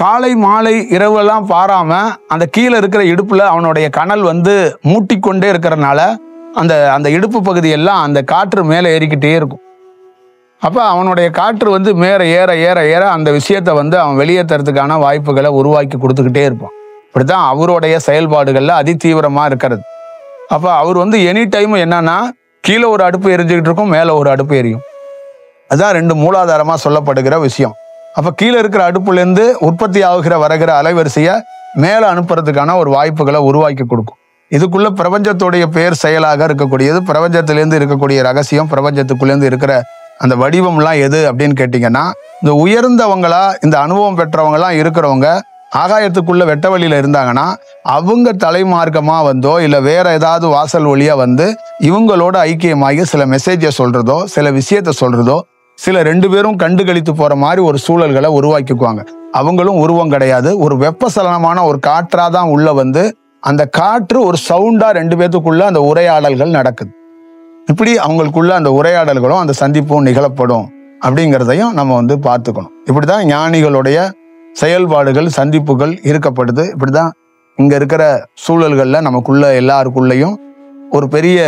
காலை மாலை இரவெல்லாம் பாராம அந்த கீழே இருக்கிற இடுப்புல அவனுடைய கனல் வந்து மூட்டிக்கொண்டே இருக்கிறதுனால அந்த இடுப்பு பகுதியெல்லாம் அந்த காற்று மேலே ஏறிக்கிட்டே இருக்கும். அப்ப அவனுடைய காற்று வந்து மேலே ஏற ஏற ஏற அந்த விஷயத்தை வந்து அவன் வெளியேற்றுறதுக்கான வாய்ப்புகளை உருவாக்கி கொடுத்துக்கிட்டே இருப்பான். இப்படித்தான் அவருடைய செயல்பாடுகள்ல அதிதீவிரமா இருக்கிறது. அப்ப அவர் வந்து எனி டைம் என்னன்னா கீழே ஒரு அடுப்பு எரிஞ்சுக்கிட்டு இருக்கும், மேலே ஒரு அடுப்பு எரியும். அதுதான் ரெண்டு மூலாதாரமா சொல்லப்படுகிற விஷயம். அப்ப கீழே இருக்கிற அடுப்புலேருந்து உற்பத்தி ஆகுகிற வருகிற அலைவரிசையை மேலே அனுப்புறதுக்கான ஒரு வாய்ப்புகளை உருவாக்கி கொடுக்கும். இதுக்குள்ள பிரபஞ்சத்துடைய பேர் செயலாக இருக்கக்கூடியது, பிரபஞ்சத்திலேருந்து இருக்கக்கூடிய ரகசியம், பிரபஞ்சத்துக்குள்ளேருந்து இருக்கிற அந்த வடிவம்லாம் எது அப்படின்னு கேட்டிங்கன்னா, இந்த உயர்ந்தவங்களா, இந்த அனுபவம் பெற்றவங்களாம் இருக்கிறவங்க ஆகாயத்துக்குள்ள வெட்ட வழியில இருந்தாங்கன்னா, அவங்க தலைமார்க்கமா வந்தோ இல்லை வேற ஏதாவது வாசல் வழியா வந்து இவங்களோட ஐக்கியமாகி சில மெசேஜை சொல்றதோ, சில விஷயத்த சொல்றதோ, சில 2 பேரும் கண்டு கழித்து போற மாதிரி ஒரு சூழல்களை உருவாக்கிக்குவாங்க. அவங்களும் உருவம் கிடையாது, ஒரு வெப்பசலனமான ஒரு காற்றா தான் உள்ள வந்து அந்த காற்று ஒரு சவுண்டா 2 பேத்துக்குள்ள அந்த உரையாடல்கள் நடக்குது. இப்படி அவங்களுக்குள்ள அந்த உரையாடல்களும் அந்த சந்திப்பும் நிகழப்படும் அப்படிங்கிறதையும் நம்ம வந்து பார்த்துக்கணும். இப்படிதான் ஞானிகளுடைய செயல்பாடுகள், சந்திப்புகள் இருக்கப்படுது. இப்படிதான் இங்க இருக்கிற சூழல்கள்ல நமக்குள்ள எல்லாருக்குள்ளயும் ஒரு பெரிய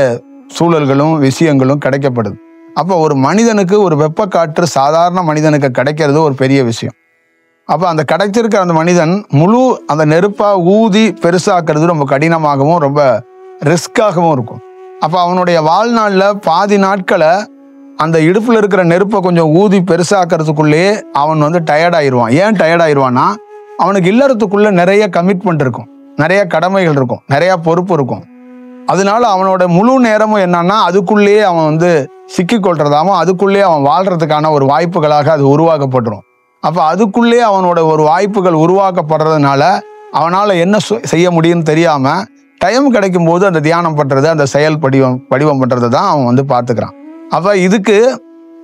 சூழல்களும் விஷயங்களும் கிடைக்கப்படுது. அப்போ ஒரு மனிதனுக்கு ஒரு வெப்ப காற்று சாதாரண மனிதனுக்கு கிடைக்கிறது ஒரு பெரிய விஷயம். அப்போ அந்த கிடைச்சிருக்கிற அந்த மனிதன் முழு அந்த நெருப்பா ஊதி பெருசாக்குறது ரொம்ப கடினமாகவும் ரொம்ப ரிஸ்காகவும் இருக்கும். அப்போ அவனுடைய வாழ்நாளில் பாதி நாட்களை அந்த இடுப்புல இருக்கிற நெருப்பை கொஞ்சம் ஊதி பெருசாக்கிறதுக்குள்ளேயே அவன் வந்து டயர்டாயிருவான். ஏன் டயர்டாயிருவான்னா, அவனுக்கு இல்லறதுக்குள்ள நிறைய கமிட்மெண்ட் இருக்கும், நிறைய கடமைகள் இருக்கும், நிறைய பொறுப்பு இருக்கும். அதனால அவனோட முழு நேரமும் என்னன்னா அதுக்குள்ளேயே அவன் வந்து சிக்கிக்கொள்றதாகவும் அதுக்குள்ளேயே அவன் வாழ்றதுக்கான ஒரு வாய்ப்புகளாக அது உருவாக்கப்பட்டுரும். அப்போ அதுக்குள்ளே அவனோட ஒரு வாய்ப்புகள் உருவாக்கப்படுறதுனால அவனால் என்ன செய்ய முடியும்னு தெரியாம டைம் கிடைக்கும் போது அந்த தியானம் பண்றது, அந்த செயல் வடிவம் பண்றதை தான் அவன் வந்து பார்த்துக்கிறான். அப்போ இதுக்கு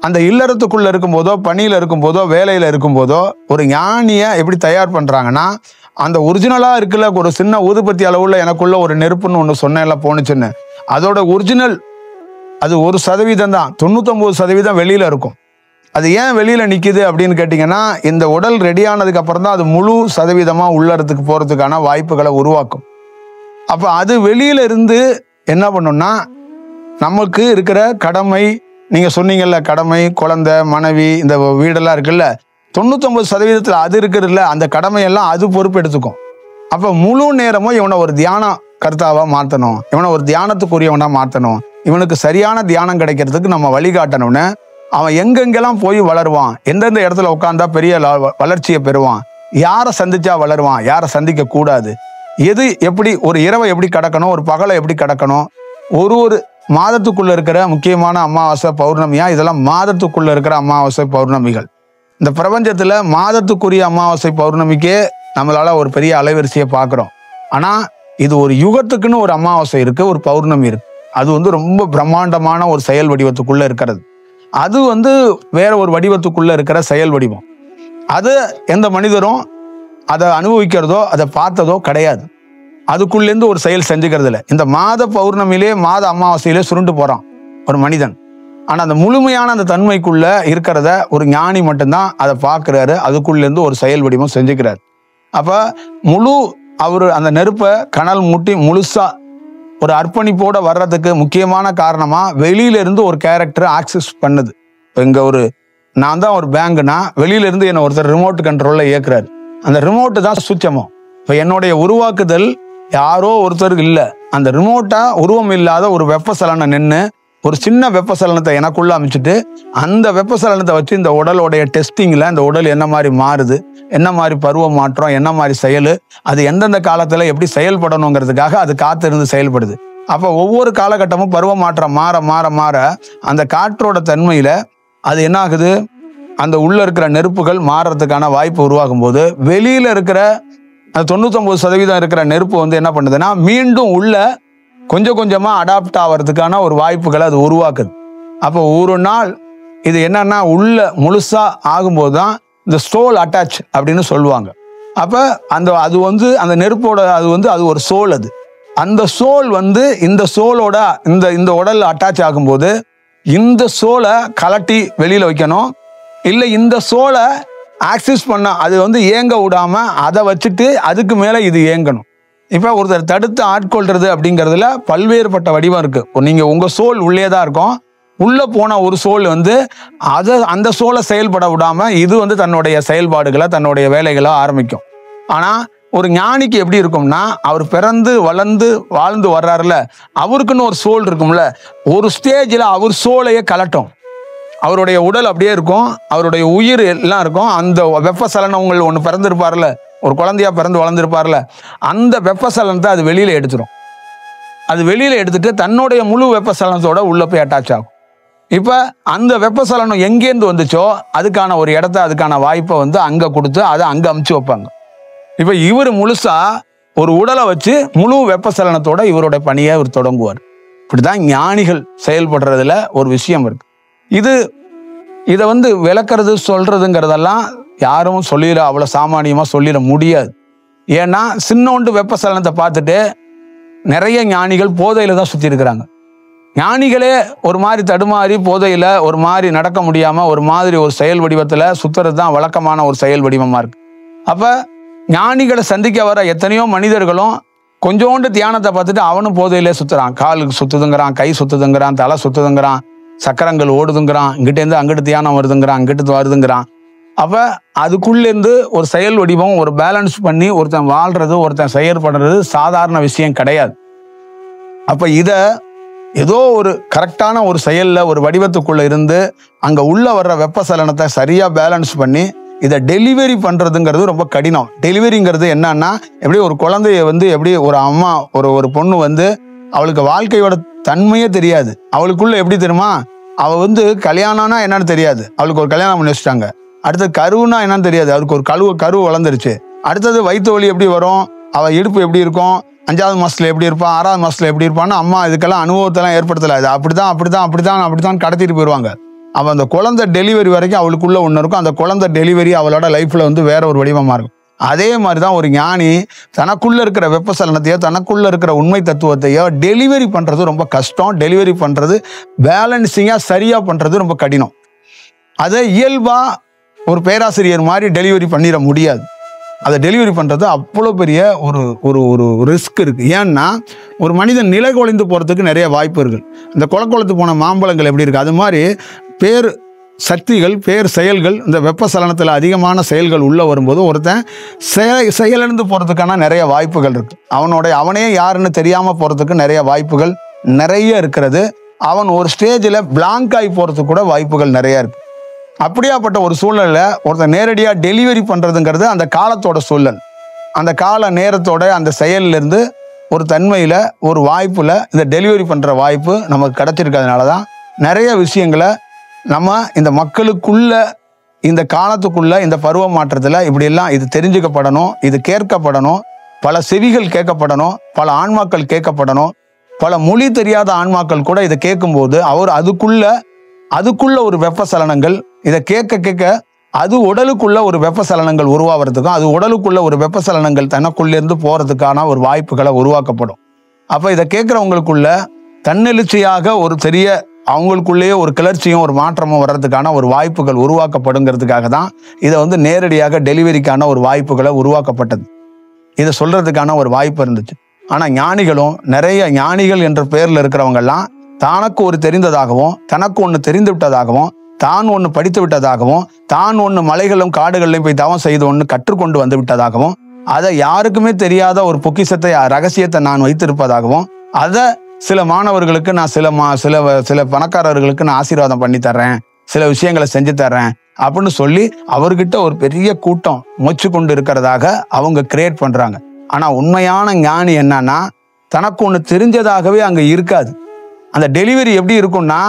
அந்த இல்லறத்துக்குள்ள இருக்கும்போதோ, பணியில இருக்கும்போதோ, வேலையில இருக்கும்போதோ ஒரு ஞானியை எப்படி தயார் பண்றாங்கன்னா, அந்த ஒரிஜினலா இருக்குல்ல ஒரு சின்ன ஊதுபத்தி அளவுள்ள எனக்குள்ள ஒரு நெருப்புன்னு ஒன்று சொன்னேன்ல போனுச்சுன்னு, அதோட ஒரிஜினல் அது 1% தான், 99% வெளியில இருக்கும். அது ஏன் வெளியில நிக்குது அப்படின்னு கேட்டீங்கன்னா, இந்த உடல் ரெடி ஆனதுக்கு அப்புறம் தான் அது முழு சதவீதமா உள்ளறதுக்கு போறதுக்கான வாய்ப்புகளை உருவாக்கும். அப்ப அது வெளியில இருந்து என்ன பண்ணும்னா, நமக்கு இருக்கிற கடமை, நீங்க சொன்னீங்கல்ல கடமை, குழந்தை, மனைவி, இந்த வீடெல்லாம் இருக்குல்ல, 99% அது இருக்குதுல்ல, அந்த கடமையெல்லாம் அது பொறுப்பு எடுத்துக்கும். அப்ப முழு நேரமும் இவனை ஒரு தியான கர்த்தாவா மாற்றணும், இவனை ஒரு தியானத்துக்குரியவனா மாற்றணும், இவனுக்கு சரியான தியானம் கிடைக்கிறதுக்கு நம்ம வழிகாட்டணும்னு அவன் எங்கெங்கெல்லாம் போய் வளருவான், எந்தெந்த இடத்துல உட்காந்தா பெரிய வளர்ச்சியை பெறுவான், யாரை சந்திச்சா வளருவான், யாரை சந்திக்க கூடாது, எது எப்படி ஒரு இரவை எப்படி கடக்கணும், ஒரு பகலை எப்படி கடக்கணும், ஒரு மாதத்துக்குள்ள இருக்கிற முக்கியமான அமாவாசை பௌர்ணமியா, இதெல்லாம் மாதத்துக்குள்ள இருக்கிற அமாவாசை பௌர்ணமிகள். இந்த பிரபஞ்சத்துல மாதத்துக்குரிய அமாவாசை பௌர்ணமிக்கே நம்மளால ஒரு பெரிய அலைவரிசையை பார்க்கிறோம். ஆனா இது ஒரு யுகத்துக்குன்னு ஒரு அமாவாசை இருக்கு, ஒரு பௌர்ணமி இருக்கு. அது வந்து ரொம்ப பிரம்மாண்டமான ஒரு செயல் வடிவத்துக்குள்ள இருக்கிறது. அது வந்து வேற ஒரு வடிவத்துக்குள்ள இருக்கிற செயல் வடிவம். அது எந்த மனிதரும் அதை அனுபவிக்கிறதோ அதை பார்த்ததோ கிடையாது. அதுக்குள்ளேருந்து ஒரு செயல் செஞ்சுக்கிறது இல்லை. இந்த மாத பௌர்ணமியிலே மாத அமாவாசையிலே சுருண்டு போறான் ஒரு மனிதன். ஆனா அந்த முழுமையான அந்த தன்மைக்குள்ள இருக்கிறத ஒரு ஞானி மட்டும்தான் அதை பார்க்கிறாரு, அதுக்குள்ளேருந்து ஒரு செயல் வடிவம் செஞ்சுக்கிறாரு. அப்ப முழு அவரு அந்த நெருப்பை கனல் மூட்டி முழுசா ஒரு அர்ப்பணிப்போட வர்றதுக்கு முக்கியமான காரணமா வெளியில இருந்து ஒரு கேரக்டர் ஆக்சஸ் பண்ணுது. இப்போ இங்க நான் தான் ஒரு பேங்குனா வெளியில இருந்து என்ன ஒருத்தர் ரிமோட் கண்ட்ரோல்ல இயக்குறாரு. அந்த ரிமோட்டு தான் சூட்சமம். இப்போ என்னுடைய உருவாக்குதல் யாரோ ஒருத்தருக்கு இல்லை, அந்த ரிமோட்டா உருவம் இல்லாத ஒரு வெப்பசலனை நின்று ஒரு சின்ன வெப்பசலனத்தை எனக்குள்ள அமைச்சிட்டு அந்த வெப்பசலனத்தை வச்சு இந்த உடலோடைய டெஸ்டிங்ல இந்த உடல் என்ன மாதிரி மாறுது, என்ன மாதிரி பருவ மாற்றம், என்ன மாதிரி செயல், அது எந்தெந்த காலத்துல எப்படி செயல்படணுங்கிறதுக்காக அது காத்திருந்து செயல்படுது. அப்போ ஒவ்வொரு காலகட்டமும் பருவ மாற்றம் மாற மாற மாற அந்த காற்றோட தன்மையில அது என்ன ஆகுது, அந்த உள்ள இருக்கிற நெருப்புகள் மாறுறதுக்கான வாய்ப்பு உருவாகும் போது வெளியில இருக்கிற அந்த 99% இருக்கிற நெருப்பு வந்து என்ன பண்ணுதுன்னா மீண்டும் உள்ள கொஞ்சம் கொஞ்சமா அடாப்ட் ஆகிறதுக்கான ஒரு வாய்ப்புகளை அது உருவாக்குது. அப்போ ஒரு நாள் இது என்னன்னா உள்ள முழுசா ஆகும்போது தான் இந்த சோல் அட்டாச் அப்படின்னு சொல்லுவாங்க. அப்ப அது வந்து அந்த நெருப்போட அது ஒரு சோல். அந்த சோல் வந்து இந்த சோலோட இந்த உடல் அட்டாச் ஆகும்போது இந்த சோலை கலட்டி வெளியில வைக்கணும், இல்லை இந்த சோலை ஆக்சஸ் பண்ண அது வந்து ஏங்க விடாம அதை வச்சுட்டு அதுக்கு மேல இது ஏங்கணும். இப்ப ஒருத்தர் தடுத்து ஆட்கொள்றது அப்படிங்கிறதுல பல்வேறுபட்ட வடிவம் இருக்கு. நீங்க உங்க சோல் உள்ளே தான் இருக்கும், உள்ள போன ஒரு சோல் வந்து அந்த சோலை செயல்பட விடாம இது வந்து தன்னுடைய செயல்பாடுகளை தன்னுடைய வேலைகளை ஆரம்பிக்கும். ஆனா ஒரு ஞானிக்கு எப்படி இருக்கும்னா, அவர் பிறந்து வளர்ந்து வாழ்ந்து வர்றாருல, அவருக்குன்னு ஒரு சோல் இருக்கும்ல, ஒரு ஸ்டேஜில் அவர் சோலையே கலட்டும். அவருடைய உடல் அப்படியே இருக்கும், அவருடைய உயிர் எல்லாம் இருக்கும். அந்த வெப்பசலனங்கள் ஒன்று பிறந்திருப்பார்ல, ஒரு குழந்தையா பிறந்து வளர்ந்துருப்பார்ல, அந்த வெப்பசலனத்தை அது வெளியில எடுத்துரும். அது வெளியில எடுத்துட்டு தன்னுடைய முழு வெப்பசலனத்தோட உள்ள போய் அட்டாச் ஆகும். இப்போ அந்த வெப்பசலனம் எங்கேருந்து வந்துச்சோ அதுக்கான ஒரு இடத்த, அதுக்கான வாய்ப்பை வந்து அங்கே கொடுத்து அதை அங்கே அமுச்சு வைப்பாங்க. இப்போ இவர் முழுசா ஒரு உடலை வச்சு முழு வெப்பசலனத்தோட இவரோட பணியை இவர் தொடங்குவார். இப்படிதான் ஞானிகள் செயல்படுறதுல ஒரு விஷயம் இருக்கு. இதை வந்து விளக்குறது சொல்றதுங்கிறதெல்லாம் யாரும் சொல்லிட அவ்வளோ சாமானியமாக சொல்லிட முடியாது. ஏன்னா சின்னோண்டு வெப்பசலனத்தை பார்த்துட்டு நிறைய ஞானிகள் போதையில தான் சுற்றி இருக்கிறாங்க. ஞானிகளே ஒரு மாதிரி தடுமாறி போதையில ஒரு மாதிரி நடக்க முடியாம ஒரு மாதிரி ஒரு செயல் வடிவத்துல சுத்துறது தான் வழக்கமான ஒரு செயல் வடிவமா இருக்கு. அப்ப ஞானிகளை சந்திக்க வர எத்தனையோ மனிதர்களும் கொஞ்சோண்டு தியானத்தை பார்த்துட்டு அவனும் போதையிலே சுத்துறான். காலுக்கு சுத்துதுங்கிறான், கை சுத்துதுங்கிறான், தலை சுத்துதுங்கிறான், சக்கரங்கள் ஓடுதுங்கிறான், இங்கிட்டேருந்து அங்கிட்டு தியானம் வருதுங்கிறான், அங்கிட்டு வருதுங்கிறான். அப்ப அதுக்குள்ளேருந்து ஒரு செயல் வடிவம், ஒரு பேலன்ஸ் பண்ணி ஒருத்தன் வாழ்றது, ஒருத்தன் செயற்படுறது சாதாரண விஷயம் கிடையாது. அப்ப இத ஏதோ ஒரு கரெக்டான ஒரு செயல்ல ஒரு வடிவத்துக்குள்ள இருந்து அங்க உள்ள வர்ற வெப்பசலனத்தை சரியா பேலன்ஸ் பண்ணி இதை டெலிவரி பண்றதுங்கிறது ரொம்ப கடினம். டெலிவரிங்கிறது என்னன்னா, எப்படி ஒரு குழந்தைய வந்து எப்படி ஒரு அம்மா ஒரு பொண்ணு வந்து அவளுக்கு வாழ்க்கையோட தன்மையே தெரியாது. அவளுக்குள்ள எப்படி தெரியுமா, அவ வந்து கல்யாணம்னா என்னன்னு தெரியாது, அவளுக்கு ஒரு கல்யாணம் பண்ணி வச்சுட்டாங்க. அடுத்தது கருவுனா என்னன்னு தெரியாது, அவருக்கு ஒரு கரு வளர்ந்துருச்சு. அடுத்தது வயிற்று வலி எப்படி வரும், அவ இடுப்பு எப்படி இருக்கும், 5வது மாசத்துல எப்படி இருப்பான், 6வது மாசத்துல எப்படி இருப்பான்னு அம்மா இதுக்கெல்லாம் அனுபவத்தெல்லாம் ஏற்படுத்தல. இது அப்படித்தான் கடத்திட்டு போயிடுவாங்க. அவன் அந்த குழந்தை டெலிவரி வரைக்கும் அவளுக்குள்ள ஒன்று இருக்கும். அந்த குழந்தை டெலிவரி அவளோட லைஃப்ல வந்து வேற ஒரு வடிவமா இருக்கும். அதே மாதிரிதான் ஒரு ஞானி தனக்குள்ள இருக்கிற வெப்பசலனத்தையோ தனக்குள்ள இருக்கிற உண்மை தத்துவத்தையோ டெலிவரி பண்றது ரொம்ப கஷ்டம். டெலிவரி பண்றது பேலன்சிங்கா சரியா பண்றது ரொம்ப கடினம். அதை இயல்பா ஒரு பேராசிரியர் மாதிரி டெலிவரி பண்ணிட முடியாது. அதை டெலிவரி பண்றது அவ்வளோ பெரிய ஒரு ஒரு ஒரு ரிஸ்க் இருக்கு. ஏன்னா ஒரு மனிதன் நிலை குலைந்து போறதுக்கு நிறைய வாய்ப்பு இருக்கு. இந்த குளத்து போன மாம்பழங்கள் எப்படி இருக்கு, அது மாதிரி பேர் சக்திகள், பேர் செயல்கள், இந்த வெப்பசலனத்தில் அதிகமான செயல்கள் உள்ள வரும்போது ஒருத்தன் செயலிழந்து போறதுக்கான நிறைய வாய்ப்புகள் இருக்கு. அவனே யாருன்னு தெரியாம போறதுக்கு நிறைய வாய்ப்புகள் நிறைய இருக்கிறது. அவன் ஒரு ஸ்டேஜில் பிளாங்க் ஆகி போறதுக்கு கூட வாய்ப்புகள் நிறைய இருக்கு. அப்படியாப்பட்ட ஒரு சூழ்நிலை ஒருத்தர் நேரடியாக டெலிவரி பண்ணுறதுங்கிறது அந்த காலத்தோட சூழல், அந்த கால நேரத்தோட அந்த செயலிலிருந்து ஒரு தன்மையில் ஒரு வாய்ப்பில் இந்த டெலிவரி பண்ணுற வாய்ப்பு நமக்கு கிடச்சிருக்கிறதுனால தான் நிறைய விஷயங்களை நம்ம இந்த மக்களுக்குள்ள இந்த காலத்துக்குள்ள இந்த பருவ மாற்றத்தில் இப்படியெல்லாம் இது தெரிஞ்சுக்கப்படணும், இது கேட்கப்படணும், பல செவிகள் கேட்கப்படணும், பல ஆன்மாக்கள் கேட்கப்படணும். பல மொழி தெரியாத ஆன்மாக்கள் கூட இதை கேட்கும்போது அதுக்குள்ள ஒரு வெப்பசலனங்கள் இதை கேட்க அது உடலுக்குள்ள ஒரு வெப்பசலனங்கள் உருவாகிறதுக்கும் அது உடலுக்குள்ள ஒரு வெப்பசலனங்கள் தனக்குள்ளேருந்து போறதுக்கான ஒரு வாய்ப்புகளை உருவாக்கப்படும். அப்ப இதை கேட்குறவங்களுக்குள்ள தன்னெழுச்சியாக ஒரு பெரிய அவங்களுக்குள்ளேயே ஒரு கிளர்ச்சியும் ஒரு மாற்றமும் வர்றதுக்கான ஒரு வாய்ப்புகள் உருவாக்கப்படுங்கிறதுக்காக தான் இதை வந்து நேரடியாக டெலிவரிக்கான ஒரு வாய்ப்புகளை உருவாக்கப்பட்டது. இதை சொல்றதுக்கான ஒரு வாய்ப்பு இருந்துச்சு. ஆனா ஞானிகளும் நிறைய ஞானிகள் என்ற பெயர்ல இருக்கிறவங்கெல்லாம் தனக்கு ஒரு தெரிந்ததாகவும் தனக்கு ஒன்று தெரிந்து விட்டதாகவும் தான் ஒன்று படித்து விட்டதாகவும் தான் ஒன்று மலைகளும் காடுகளிலும் போய் தவம் செய்து ஒன்று கற்றுக்கொண்டு வந்து விட்டதாகவும் அதை யாருக்குமே தெரியாத ஒரு பொக்கிஷத்தை ரகசியத்தை நான் வைத்திருப்பதாகவும் அதை சில மாணவர்களுக்கு நான் சில பணக்காரர்களுக்கு நான் ஆசீர்வாதம் பண்ணி தர்றேன், சில விஷயங்களை செஞ்சு தர்றேன் அப்படின்னு சொல்லி அவர்கிட்ட ஒரு பெரிய கூட்டம் மொச்சு கொண்டு இருக்கிறதாக அவங்க கிரியேட் பண்றாங்க. ஆனா உண்மையான ஞானி என்னன்னா தனக்கு ஒன்று தெரிஞ்சதாகவே அங்க இருக்காது. அந்த டெலிவரி எப்படி இருக்கும்னா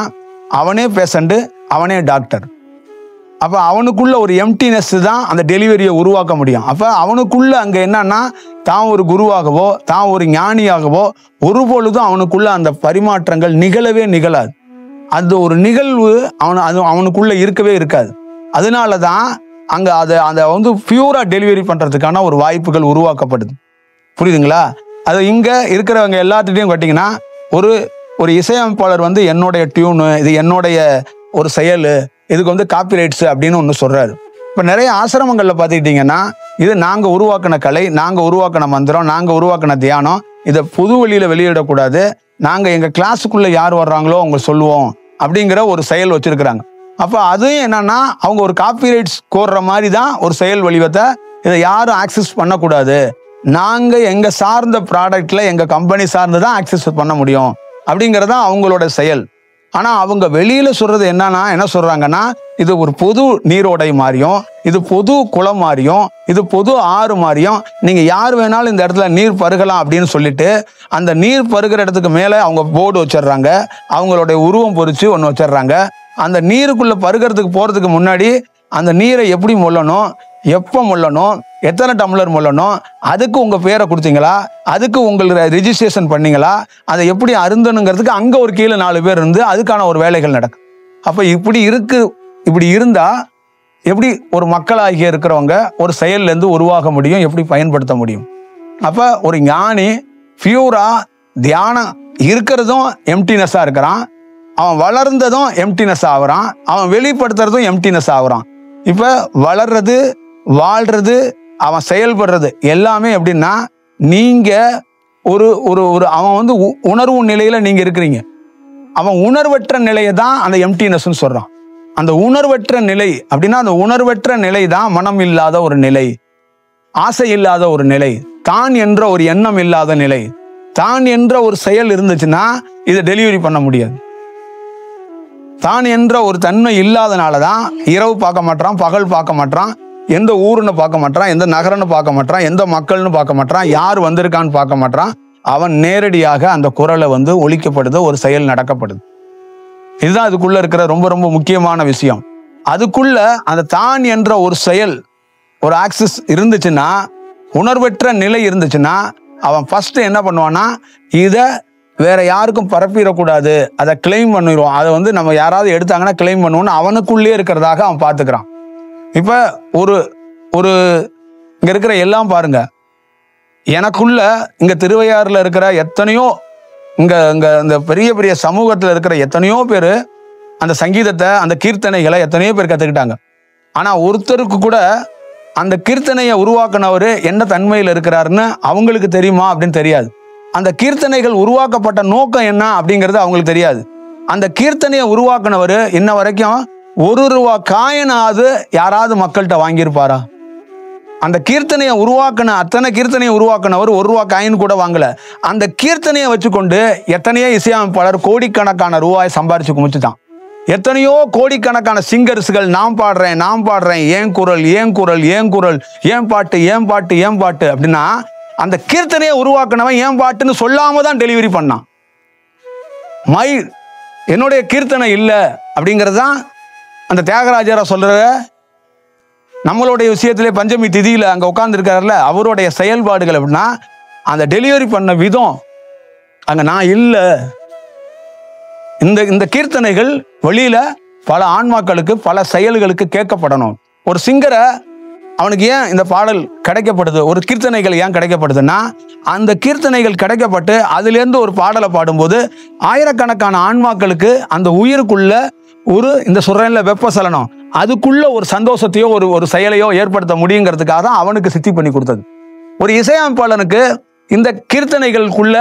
அவனே பேஷண்ட், அவனே டாக்டர். அப்ப அவனுக்குள்ள ஒரு எம்டினஸ் தான் அந்த டெலிவரியை உருவாக்க முடியும். அப்ப அவனுக்குள்ள அங்க என்னன்னா தான் ஒரு குருவாகவோ தான் ஒரு ஞானியாகவோ ஒரு பொழுதும் அவனுக்குள்ள அந்த பரிமாற்றங்கள் நிகழாது. அந்த ஒரு நிகழ்வு அவனுக்குள்ள இருக்கவே இருக்காது. அதனாலதான் அங்க அதை வந்து பியூரா டெலிவரி பண்றதுக்கான ஒரு வாய்ப்புகள் உருவாக்கப்படுது. புரியுதுங்களா? அது இங்க இருக்கிறவங்க எல்லாத்துட்டையும் கேட்டீங்கன்னா ஒரு இசையமைப்பாளர் வந்து என்னுடைய டியூனு, இது என்னுடைய ஒரு செயல், இதுக்கு வந்து காப்பிரைட்ஸ் அப்படின்னு ஒன்று சொல்றாரு. இப்போ நிறைய ஆசிரமங்களில் பார்த்துக்கிட்டிங்கன்னா இது நாங்கள் உருவாக்கின கலை, நாங்கள் உருவாக்கின மந்திரம், நாங்கள் உருவாக்கின தியானம், இதை பொது வழியில் வெளியிடக்கூடாது, நாங்கள் எங்கள் கிளாஸுக்குள்ளே யார் வர்றாங்களோ அவங்க சொல்லுவோம் அப்படிங்கிற ஒரு செயல் வச்சுருக்கிறாங்க. அப்போ அதுவும் என்னன்னா அவங்க ஒரு காப்பிரைட்ஸ் கோர்ற மாதிரி தான் ஒரு செயல் வடிவத்தை, இதை யாரும் ஆக்சஸ் பண்ணக்கூடாது, நாங்கள் எங்கள் சார்ந்த ப்ராடக்டில் எங்கள் கம்பெனி சார்ந்து தான் ஆக்சஸ் பண்ண முடியும் அப்படிங்கிறதான் அவங்களோட செயல். ஆனால் அவங்க வெளியில் சொல்கிறது என்ன சொல்கிறாங்கன்னா இது ஒரு பொது நீரோடை மாதிரியும், இது பொது குளம் மாதிரியும், இது பொது ஆறு மாதிரியும், நீங்க யார் வேணாலும் இந்த இடத்துல நீர் பருகலாம் அப்படின்னு சொல்லிட்டு அந்த நீர் பருகிற இடத்துக்கு மேல அவங்க போர்டு வச்சிடுறாங்க, அவங்களுடைய உருவம் பொறிச்சு ஒன்று வச்சிடுறாங்க. அந்த நீருக்குள்ள பருகிறதுக்கு போறதுக்கு முன்னாடி அந்த நீரை எப்படி மொல்லணும், எப்போ மொல்லணும், எத்தனை டம்ளர் மொல்லணும், அதுக்கு உங்க பேரை கொடுத்தீங்களா, அதுக்கு உங்களை ரிஜிஸ்ட்ரேஷன் பண்ணீங்களா, அதை எப்படி அருந்தணுங்கிறதுக்கு அங்க ஒரு கீழே 4 பேர் இருந்து அதுக்கான ஒரு வேலைகள் நடக்கும். அப்ப இப்படி இருந்தா எப்படி ஒரு மக்களாகிய இருக்கிறவங்க ஒரு செயல்ல இருந்து உருவாக முடியும், எப்படி பயன்படுத்த முடியும்? அப்ப ஒரு ஞானி பியூரா தியானம் இருக்கிறதும் எம்டினஸா இருக்கிறான், அவன் வளர்ந்ததும் எம்டினஸ் ஆகுறான், அவன் வெளிப்படுத்துறதும் எம்டினஸ் ஆகுறான். இப்ப வளர்றது, வாழ்றது, அவன் செயல்படுறது எல்லாமே எப்படின்னா, நீங்க ஒரு ஒரு ஒரு அவன் வந்து உணர்வு நிலையில நீங்க இருக்கிறீங்க, அவன் உணர்வற்ற நிலையை தான் அந்த எம்டினஸ் சொல்றான். அந்த உணர்வற்ற நிலை அப்படின்னா அந்த உணர்வற்ற நிலை தான் மனம் இல்லாத ஒரு நிலை, ஆசை இல்லாத ஒரு நிலை, தான் என்ற ஒரு எண்ணம் இல்லாத நிலை. தான் என்ற ஒரு செயல் இருந்துச்சுன்னா இதை டெலிவரி பண்ண முடியாது. தான் என்ற ஒரு தன்மை இல்லாதனாலதான் இரவு பார்க்க மாட்டான், பகல் பார்க்க மாட்டான், எந்த ஊருன்னு பார்க்க மாட்டான், எந்த நகரன்னு பார்க்க மாட்டான், எந்த மக்கள்னு பார்க்க மாட்டான், யார் வந்திருக்கான்னு பார்க்க மாட்டான். அவன் நேரடியாக அந்த குரலை வந்து ஒலிக்கப்படுது, ஒரு செயல் நடக்கப்படுது. இதுதான் அதுக்குள்ள இருக்கிற ரொம்ப ரொம்ப முக்கியமான விஷயம். அதுக்குள்ள அந்த தான் என்ற ஒரு செயல், ஒரு ஆக்சிஸ் இருந்துச்சுன்னா, உணர்வற்ற நிலை இருந்துச்சுன்னா, அவன் ஃபர்ஸ்ட் என்ன பண்ணுவான்னா, இதை வேற யாருக்கும் பரப்பிடக்கூடாது, அதை கிளைம் பண்ணிடுவான். அதை வந்து நம்ம யாராவது எடுத்தாங்கன்னா கிளைம் பண்ணுவோன்னு அவனுக்குள்ளே இருக்கிறதாக அவன் பார்த்துக்கிறான். இப்ப ஒரு இங்க இருக்கிற எல்லாம் பாருங்க, எனக்குள்ள இங்க திருவையாறுல இருக்கிற எத்தனையோ இங்க இந்த பெரிய பெரிய சமூகத்துல இருக்கிற எத்தனையோ பேர் அந்த சங்கீதத்தை, அந்த கீர்த்தனைகளை எத்தனையோ பேர் கத்துக்கிட்டாங்க. ஆனா ஒருத்தருக்கு கூட அந்த கீர்த்தனையை உருவாக்குனவர் என்ன தன்மையில் இருக்கிறாருன்னு அவங்களுக்கு தெரியுமா அப்படின்னு தெரியாது. அந்த கீர்த்தனைகள் உருவாக்கப்பட்ட நோக்கம் என்ன அப்படிங்கிறது அவங்களுக்கு தெரியாது. அந்த கீர்த்தனையை உருவாக்குனவர் இன்ன வரைக்கும் 1 ரூபா காயினாவது யாராவது மக்கள்கிட்ட வாங்கியிருப்பாரா? அந்த கீர்த்தனையை உருவாக்குன அத்தனை கீர்த்தனையை உருவாக்குனவர் 1 ரூபா காயின் கூட வாங்கல. அந்த கீர்த்தனையை வச்சுக்கொண்டு எத்தனையோ இசையமைப்பாளர் கோடிக்கணக்கான ரூபாய் சம்பாரிச்சு குமிச்சுட்டான். எத்தனையோ கோடிக்கணக்கான சிங்கர்ஸ்கள் நான் பாடுறேன், ஏன் குரல், ஏன் பாட்டு அப்படின்னா, அந்த கீர்த்தனையை உருவாக்குனவன் ஏன் பாட்டுன்னு சொல்லாம தான் டெலிவரி பண்ணான். என்னுடைய கீர்த்தனை இல்லை அப்படிங்கிறது தான் அந்த தியாகராஜரா சொல்ற. நம்மளுடைய விஷயத்திலே பஞ்சமி திதியில அங்க உட்கார்ந்து இருக்காருல்ல, அவருடைய செயல்பாடுகள் அப்படின்னா அந்த டெலிவரி பண்ண விதம் அங்க நான் இல்லை. இந்த கீர்த்தனைகள் வெளியில பல ஆன்மாக்களுக்கு, பல செயல்களுக்கு கேட்கப்படணும். ஒரு சிங்கரை அவனுக்கு ஏன் இந்த பாடல் கிடைக்கப்படுது, ஒரு கீர்த்தனைகள் ஏன் கிடைக்கப்படுதுன்னா, அந்த கீர்த்தனைகள் கிடைக்கப்பட்டு அதிலிருந்து ஒரு பாடலை பாடும்போது ஆயிரக்கணக்கான ஆன்மாக்களுக்கு அந்த உயிருக்குள்ள இந்த சுரன்ல வெப்பசலனம், அதுக்குள்ள ஒரு சந்தோஷத்தையோ ஒரு செயலையோ ஏற்படுத்த முடியுங்கிறதுக்காக தான் அவனுக்கு சித்தி பண்ணி கொடுத்தது. ஒரு இசையமைப்பாளனுக்கு இந்த கீர்த்தனைகளுக்குள்ள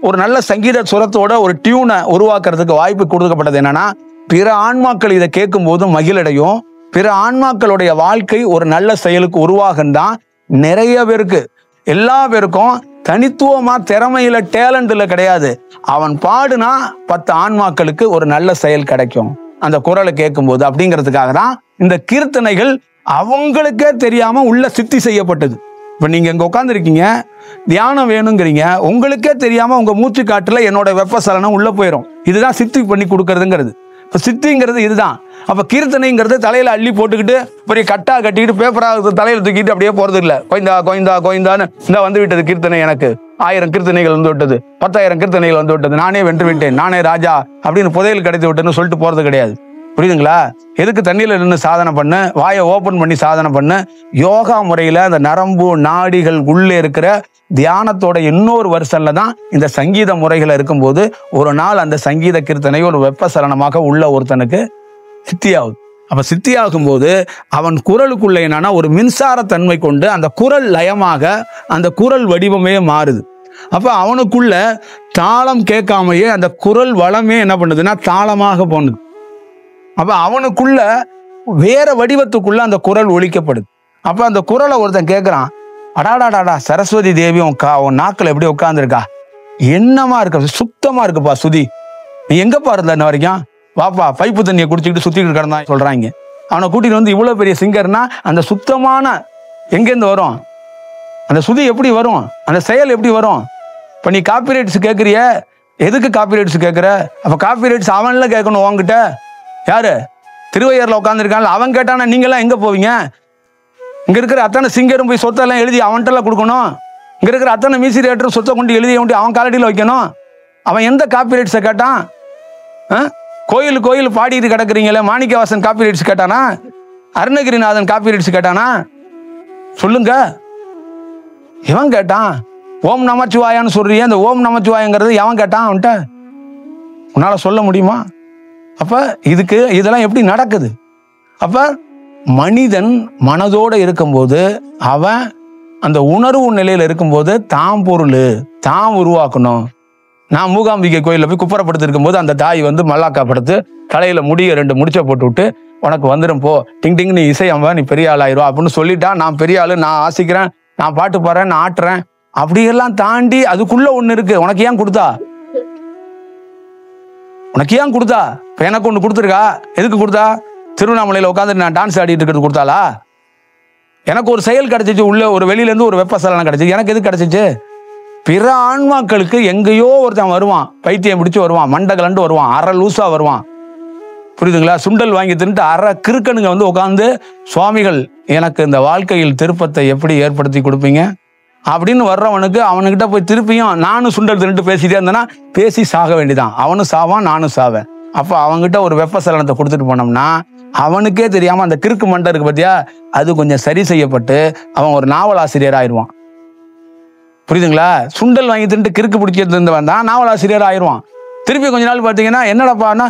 ஒரு நல்ல சங்கீத சுரத்தோட ஒரு டியூனை உருவாக்குறதுக்கு வாய்ப்பு கொடுக்கப்பட்டது. என்னன்னா, பிற ஆன்மாக்கள் இதை கேட்கும் போது மகிழடையும், பிற ஆன்மாக்களுடைய வாழ்க்கை ஒரு நல்ல செயலுக்கு உருவாகந்தான். நிறைய பேருக்கு, எல்லா பேருக்கும் தனித்துவமா திறமையில டேலண்ட்ல கிடையாது. அவன் பாடுனா 10 ஆன்மாக்களுக்கு ஒரு நல்ல செயல் கிடைக்கும் அந்த குரலை கேட்கும் போது. அப்படிங்கிறதுக்காக தான் இந்த கீர்த்தனைகள் அவங்களுக்கே தெரியாம உள்ள சித்தி செய்யப்பட்டது. இப்ப நீங்க இங்க உட்காந்துருக்கீங்க, தியானம் வேணுங்கிறீங்க, உங்களுக்கே தெரியாம உங்க மூச்சு காட்டுல என்னோட வெப்பசலனம் உள்ள போயிடும். இதுதான் சித்தி பண்ணி கொடுக்கறதுங்கிறது. இப்ப சித்திங்கிறது இதுதான். அப்ப கீர்த்தனைங்கிறது தலையில அள்ளி போட்டுக்கிட்டு பெரிய கட்டா கட்டிக்கிட்டு பேப்பரா தலையில தூக்கிட்டு அப்படியே போறது இல்லை. கோயந்தான்னு இந்த வந்து விட்டது கீர்த்தனை, எனக்கு 1000 கீர்த்தனைகள் வந்து விட்டது, 10,000 கீர்த்தனைகள் வந்து விட்டது, நானே வென்று விட்டேன், நானே ராஜா அப்படின்னு புதையல் கிடைத்து விட்டேன்னு சொல்லிட்டு போறது கிடையாது. புரியுதுங்களா? எதுக்கு தண்ணியில நின்று சாதனை பண்ண, வாயை ஓபன் பண்ணி சாதனை பண்ண. யோகா முறையில அந்த நரம்பு நாடிகள் உள்ளே இருக்கிற தியானத்தோட இன்னொரு வருஷன்ல தான் இந்த சங்கீத முறைகள் இருக்கும்போது ஒரு நாள் அந்த சங்கீத கீர்த்தனை ஒரு வெப்பசலனமாக உள்ள ஒருத்தனுக்கு சித்தியாகுது. அப்ப சித்தியாகும் போது அவன் குரலுக்குள்ள என்னன்னா ஒரு மின்சார தன்மை கொண்டு அந்த குரல் லயமாக அந்த குரல் வடிவமே மாறுது. அப்ப அவனுக்குள்ள தாளம் கேட்காமையே அந்த குரல் வளமே என்ன பண்ணுதுன்னா தாளமாக போனது. அப்ப அவனுக்குள்ள வேற வடிவத்துக்குள்ள அந்த குரல் ஒலிக்கப்படுது. அப்ப அந்த குரலை ஒருத்தன் கேட்கிறான், அடாடாடாடா சரஸ்வதி தேவி உன் நாக்கில் எப்படி உட்காந்துருக்கா, என்னமா இருக்க, சுத்தமா இருக்குப்பா சுதி, நீ எங்கப்பா இருந்த இன்ன வரைக்கும், வாப்பா பைப்பு தண்ணியை குடிச்சுக்கிட்டு சுத்திக்கிட்டு கிடந்தான் சொல்றாங்க. அவனை கூட்டிட்டு வந்து இவ்வளோ பெரிய சிங்கர்னா அந்த சுத்தமான எங்கேருந்து வரும்? அந்த சுதி எப்படி வரும்? அந்த செயல் எப்படி வரும்? இப்போ நீ காப்பிரைட்ஸ் கேட்குறிய, எதுக்கு காப்பிரைட்ஸ் கேட்குற? அப்போ காப்பிரைட்ஸ் அவன்ல கேட்கணும் உங்ககிட்ட. யாரு? திருவையாறில் உட்காந்துருக்கான்ல, அவன் கேட்டானா நீங்களாம் எங்கே போவீங்க? இங்கே இருக்கிற அத்தனை சிங்கரும் போய் சொத்தெல்லாம் எழுதி அவன்கிட்டலாம் கொடுக்கணும். இங்கே இருக்கிற அத்தனை மியூசிக் சொத்தை கொண்டு எழுதி அவன் காலடியில் வைக்கணும். அவன் எந்த காப்பிரைட்ஸை கேட்டான்? கோயில் கோயில் பாடிட்டு கிடக்குறீங்களே, மாணிக்கவாசன் காப்பிரைட்ஸ் கேட்டானா? அருணகிரிநாதன் காப்பிரைட்ஸ் கேட்டானா? சொல்லுங்க. இவன் கேட்டான். ஓம் நமச்சிவாயான்னு சொல்றியே, அந்த ஓம் நமச்சிவாயங்கிறது எவன் கேட்டான் அவன்கிட்ட? உன்னால சொல்ல முடியுமா? அப்ப இதெல்லாம் எப்படி நடக்குது? அப்ப மனிதன் மனதோடு இருக்கும்போது, அவன் அந்த உணர்வு நிலையில இருக்கும்போது தான் பொருள் தான் உருவாக்கணும். நான் மூகாம்பிகை கோயிலில் போய் குப்பரப்படுத்து இருக்கும்போது அந்த தாய் வந்து மல்லாக்கா படுத்து தலையில முடிய 2 முடிச்ச போட்டு விட்டு, உனக்கு வந்துடும் போ, டிங் டிங் நீ இசையம்ப, நீ பெரிய ஆள் ஆயிரும் அப்படின்னு சொல்லிட்டா, நான் பெரிய ஆளு, நான் ஆசிக்கிறேன், நான் பாட்டு பாடுறேன், நான் ஆட்டுறேன், அப்படியெல்லாம் தாண்டி அதுக்குள்ள ஒண்ணு இருக்கு. உனக்கு ஏன் கொடுத்தா? உனக்கு ஏன் கொடுத்தா? இப்ப எனக்கு ஒண்ணு கொடுத்துருக்கா. எதுக்கு கொடுத்தா? திருவண்ணாமலையில உட்காந்து நான் டான்ஸ் ஆடிட்டு இருக்கிறது கொடுத்தாளா? எனக்கு ஒரு செயல் கிடைச்சிச்சு, உள்ள ஒரு வெளியில இருந்து ஒரு வெப்பசலனம் கிடைச்சிச்சு. எனக்கு எது கிடைச்சிச்சு? பிற ஆன்மாக்களுக்கு எங்கேயோ ஒருத்தன் வருவான், பைத்தியம் பிடிச்சு வருவான், மண்டகலண்டு வருவான், அரை லூசா வருவான், புரியுதுங்களா? சுண்டல் வாங்கி தின்ட்டு அரை கிறுக்கனுங்க வந்து உட்காந்து, சுவாமிகள் எனக்கு இந்த வாழ்க்கையில் திருப்பத்தை எப்படி ஏற்படுத்தி கொடுப்பீங்க அப்படின்னு வர்றவனுக்கு, அவனுக்கிட்ட போய் திருப்பியும் நானும் சுண்டல் தின்ட்டு பேசிட்டே இருந்தேன்னா பேசி சாக வேண்டிதான். அவனும் சாவான், நானும் சாவேன். அப்போ அவங்ககிட்ட ஒரு வெப்பசலனத்தை கொடுத்துட்டு போனோம்னா அவனுக்கே தெரியாம அந்த கிறுக்கு மண்டை இருக்கு பத்தியா, அது கொஞ்சம் சரி செய்யப்பட்டு அவன் ஒரு நாவல் ஆசிரியர் ஆயிடுவான். புரியுதுங்களா? சுண்டல் வாங்கி தின்ட்டு கிறுக்கு பிடிச்சிட்டு வந்தான் நாவல் ஆசிரியர் ஆயிடுவான். திருப்பி கொஞ்ச நாள் பார்த்தீங்கன்னா என்னடாப்பான்னா,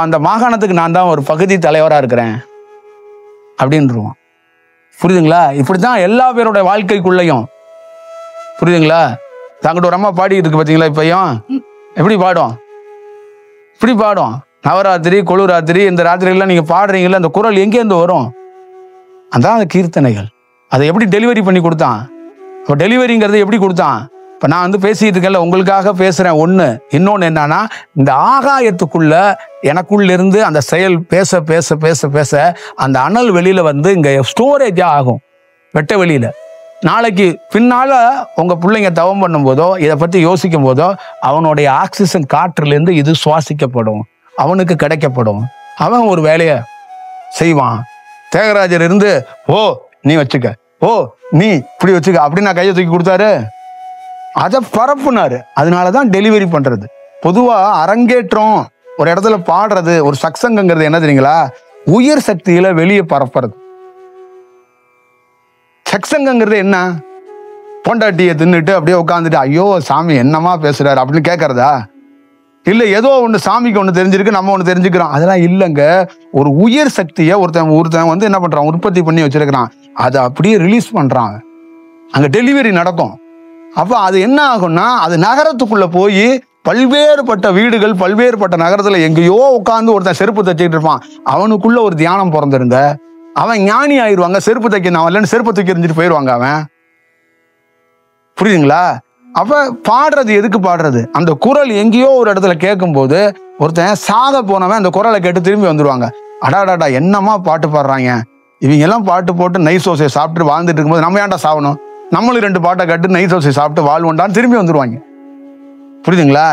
அந்த மாகாணத்துக்கு நான் தான் ஒரு பகுதி தலைவராக இருக்கிறேன் அப்படின்ருவான். புரியுதுங்களா? இப்படித்தான் எல்லா பேரோட வாழ்க்கைக்குள்ளையும். புரியுதுங்களா? தாங்கிட்ட ஒரு அம்மா பாடிட்டு இருக்கு பார்த்தீங்களா? இப்பயும் எப்படி பாடும்? இப்படி பாடும். நவராத்திரி, கொழுராத்திரி, இந்த ராத்திரிகள்லாம் நீங்க பாடுறீங்கல்ல, அந்த குரல் எங்கேருந்து வரும்? அதான் அந்த கீர்த்தனைகள். அதை எப்படி டெலிவரி பண்ணி கொடுத்தான்? இப்போ டெலிவரிங்கிறது எப்படி கொடுத்தான்? இப்போ நான் வந்து பேசிட்டு இருக்கேன்ல, உங்களுக்காக பேசுறேன் ஒன்று. இன்னொன்று என்னன்னா, இந்த ஆகாயத்துக்குள்ள எனக்குள்ள இருந்து அந்த செயல் பேச பேச பேச பேச அந்த அனல் வெளியில வந்து இங்க ஸ்டோரேஜா ஆகும், வெட்ட வெளியில. நாளைக்கு பின்னால உங்க பிள்ளைங்க தவம் பண்ணும் போதோ இதை பத்தி யோசிக்கும் போதோ அவனுடைய ஆக்சிஜன் காற்றுலேருந்து இது சுவாசிக்கப்படும், அவனுக்கு கிடைக்கப்படும். அவன் ஒரு வேலையை செய்வான். தியாகராஜர் இருந்து ஓ நீ வச்சுக்க, ஓ நீ இப்படி வச்சுக்க அப்படின்னு நான் கையை தூக்கி கொடுத்தாரு, அதை பரப்புனாரு. அதனாலதான் டெலிவரி பண்றது. பொதுவா அரங்கேற்றம், ஒரு இடத்துல பாடுறது, ஒரு சக்சங்கங்கிறது என்ன தெரியுங்களா? உயர் சக்தியில வெளியே பரப்புறது. சக்சங்கங்கிறது என்ன? பொண்டாட்டியை தின்னுட்டு அப்படியே உட்காந்துட்டு ஐயோ சாமி என்னமா பேசுறாரு அப்படின்னு கேட்கறதா? இல்ல ஏதோ ஒண்ணு சாமிக்கு ஒண்ணு தெரிஞ்சிருக்கு, நம்ம ஒண்ணு தெரிஞ்சுக்கிறோம், அதெல்லாம் இல்லைங்க. ஒரு உயர் சக்தியை ஒருத்தன் வந்து என்ன பண்றான்? உற்பத்தி பண்ணி வச்சிருக்கிறான், அதை அப்படியே ரிலீஸ் பண்றான். அங்க டெலிவரி நடக்கும். அப்ப அது என்ன ஆகும்னா, அது நகரத்துக்குள்ள போய் பல்வேறுபட்ட வீடுகள், பல்வேறுபட்ட நகரத்துல எங்கேயோ உட்காந்து ஒருத்தன் செருப்பு தைச்சிட்டு இருப்பான், அவனுக்குள்ள ஒரு தியானம் பிறந்திருங்க, அவன் ஞானி ஆயிடுவாங்க. செருப்பு தைக்க நான் இல்லைன்னு செருப்பு தூக்கி எறிஞ்சிட்டு போயிடுவாங்க அவன். புரியுதுங்களா? அப்ப பாடுறது எதுக்கு பாடுறது? அந்த குரல் எங்கேயோ ஒரு இடத்துல கேட்கும் போது ஒருத்தன் சாக போனவன் அந்த குரலை கேட்டு திரும்பி வந்துடுவாங்க. அடாடாடா என்னமா பாட்டு பாடுறாங்க இவங்க எல்லாம், பாட்டு போட்டு நெய் சோசையை சாப்பிட்டு வாழ்ந்துட்டு இருக்கும்போது நம்ம ஏன்டா சாகணும், நம்மளும் 2 பாட்டை கட்டு நெய் தோசை சாப்பிட்டு வாழ்வோண்டான்னு திரும்பி வந்துருவாங்க. புரியுதுங்களா?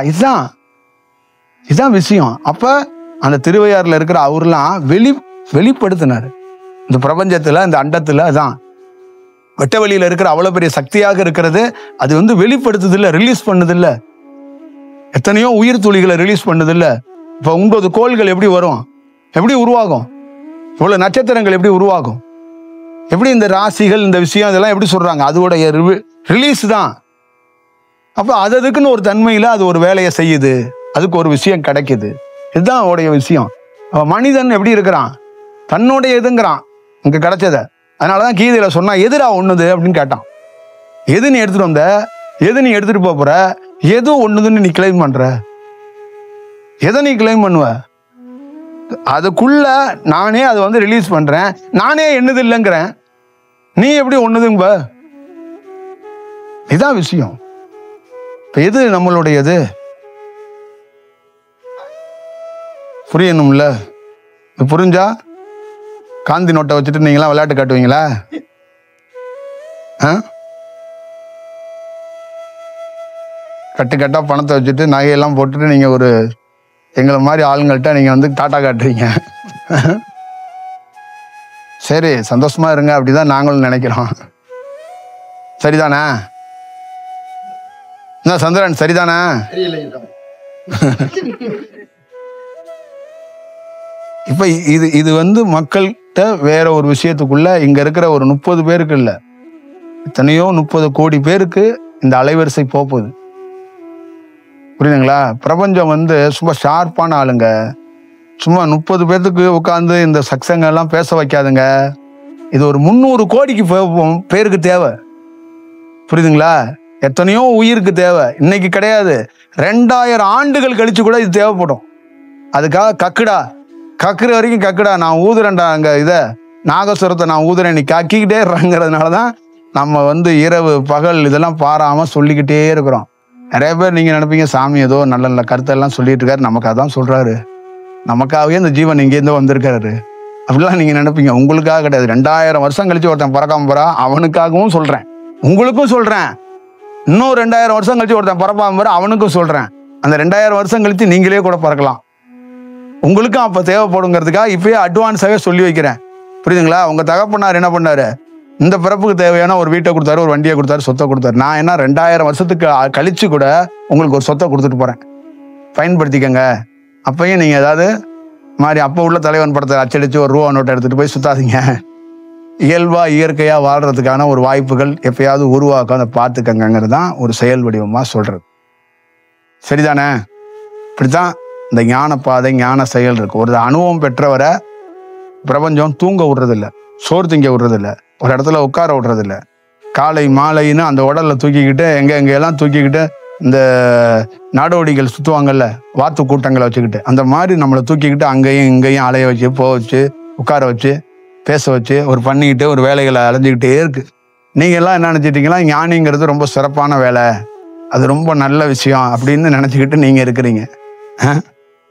இதுதான் விஷயம். அப்ப அந்த திருவையாறுல இருக்கிற அவர்லாம் வெளிப்படுத்தினாரு இந்த பிரபஞ்சத்துல, இந்த அண்டத்துல. அதான் வெட்ட வெளியில இருக்கிற அவ்வளவு பெரிய சக்தியாக இருக்கிறது. அது வந்து வெளிப்படுத்துது இல்ல, ரிலீஸ் பண்ணுது இல்ல. எத்தனையோ உயிர் துளிகளை ரிலீஸ் பண்ணுது இல்ல. இப்ப 9 கோள்கள் எப்படி வரும், எப்படி உருவாகும், இவ்வளவு நட்சத்திரங்கள் எப்படி உருவாகும், எப்படி இந்த ராசிகள், இந்த விஷயம் இதெல்லாம் எப்படி சொல்றாங்க, அதோடைய ரிலீஸ் தான். அப்ப அதுக்குன்னு ஒரு தன்மையில அது ஒரு வேலையை செய்யுது, அதுக்கு ஒரு விஷயம் கிடைக்குது. இதுதான் அவருடைய விஷயம். மனிதன் எப்படி இருக்கிறான்? தன்னுடைய எதுங்கிறான் இங்க கிடைச்சத. அதனாலதான் கீதையில சொன்னா எதுடா ஒண்ணுது அப்படின்னு கேட்டான். எது நீ எடுத்துட்டு வந்த, எது நீ எடுத்துட்டு போற, எது ஒண்ணுதுன்னு நீ கிளைம் பண்ற, எதை நீ கிளைம் பண்ணுவ? அதுக்குள்ள நானே அதை வந்து ரிலீஸ் பண்றேன், நானே என்னது இல்லைங்கிறேன், நீ எப்படி ஒண்ணுதுங்க? இதுதான் விஷயம். எது நம்மளுடையது புரியணும்ல. புரிஞ்சா காந்தி நோட்டை வச்சுட்டு நீங்களாம் விளையாட்டு காட்டுவீங்களா? கட்டு பணத்தை வச்சுட்டு நகையெல்லாம் போட்டுட்டு நீங்கள் ஒரு எங்களை மாதிரி ஆளுங்கள்ட்ட நீங்கள் வந்து டாட்டா காட்டுறீங்க. சரி, சந்தோஷமா இருங்க, அப்படிதான் நாங்களும் நினைக்கிறோம். சரிதானே? என்ன சந்திரன், சரிதானே? இப்ப இது வந்து மக்கள்கிட்ட வேற ஒரு விஷயத்துக்குள்ள இங்க இருக்கிற ஒரு 30 பேருக்கு இல்ல, எத்தனையோ 30 கோடி பேருக்கு இந்த அலைவரிசை போகுது. புரியுதுங்களா? பிரபஞ்சம் வந்து சும்மா ஷார்ப்பான ஆளுங்க. சும்மா 30 பேர்த்துக்கு உட்காந்து இந்த சக்சங்கெல்லாம் பேச வைக்காதுங்க. இது ஒரு 300 கோடிக்கு பேருக்கு தேவை. புரியுதுங்களா? எத்தனையோ உயிருக்கு தேவை. இன்னைக்கு கிடையாது, 2000 ஆண்டுகள் கழிச்சு கூட இது தேவைப்படும். அதுக்காக கக்குற வரைக்கும் கக்குடா, நான் ஊதுறேன்டா, அங்க நாகஸ்வரத்தை நான் ஊதுறேன், நீ கக்கிக்கிட்டே இருறாங்கிறதுனாலதான் நம்ம வந்து இரவு பகல் இதெல்லாம் பாராம சொல்லிக்கிட்டே இருக்கிறோம். நிறைய பேர் நீங்க நினைப்பீங்க சாமி ஏதோ நல்ல நல்ல கருத்தெல்லாம் சொல்லிட்டு இருக்காரு, நமக்கு அதான் சொல்றாரு, நமக்காகவே இந்த ஜீவன் இங்கேருந்து வந்திருக்காரு அப்படிலாம் நீங்க நினைப்பீங்க. உங்களுக்காக கிடையாது. 2000 வருஷம் கழிச்சு ஒருத்தன் பறக்காம போறா, அவனுக்காகவும் சொல்றேன், உங்களுக்கும் சொல்றேன். இன்னும் 2000 வருஷம் கழிச்சு ஒருத்தன் பறப்பாம போற, அவனுக்கும் சொல்றேன். அந்த 2000 வருஷம் கழிச்சு நீங்களே கூட பறக்கலாம். உங்களுக்கும் அப்ப தேவைப்படுங்கிறதுக்காக இப்பயே அட்வான்ஸாவே சொல்லி வைக்கிறேன். புரியுதுங்களா? உங்க தகப்பனார் என்ன பண்ணாரு? இந்த பிறப்புக்கு தேவையான ஒரு வீட்டை கொடுத்தாரு, ஒரு வண்டியை கொடுத்தாரு, சொத்தை கொடுத்தாரு. நான் என்ன 2000 வருஷத்துக்கு கழிச்சு கூட உங்களுக்கு ஒரு சொத்தை கொடுத்துட்டு போறேன், பயன்படுத்திக்கங்க. அப்பயும் நீங்க ஏதாவது மாதிரி அப்போ உள்ள தலைவன் படத்தை அச்சடிச்சு ஒரு ரூபா நோட்டை எடுத்துட்டு போய் சுத்தாதீங்க. இயல்பா இயற்கையா வாழ்றதுக்கான ஒரு வாய்ப்புகள் எப்பயாவது உருவாக்க அதை பார்த்துக்கங்கிறது தான் ஒரு செயல் வடிவமா சொல்றது. சரிதானே? இப்படித்தான் இந்த ஞான பாதை, ஞான செயல் இருக்கு. ஒரு அனுபவம் பெற்றவரை பிரபஞ்சம் தூங்க விடுறதில்ல, சோறு திங்க விடுறதில்ல, ஒரு இடத்துல உட்கார விடுறதில்ல. காலை மாலைன்னு அந்த உடல்ல தூக்கிக்கிட்டு எங்கெல்லாம் தூக்கிக்கிட்டு இந்த நாடோடிகள் சுற்றுவாங்கல்ல, வாத்து கூட்டங்களை வச்சுக்கிட்டு, அந்த மாதிரி நம்மளை தூக்கிக்கிட்டு அங்கேயும் இங்கேயும் அலைய வச்சு, போக வச்சு, உட்கார வச்சு, பேச வச்சு, ஒரு பண்ணிக்கிட்டு ஒரு வேலைகளை அலைஞ்சிக்கிட்டே இருக்கு. நீங்க எல்லாம் என்ன நினைச்சிட்டீங்களா, ஞானிங்கிறது ரொம்ப சிறப்பான வேலை, அது ரொம்ப நல்ல விஷயம் அப்படின்னு நினைச்சுக்கிட்டு நீங்க இருக்கிறீங்க.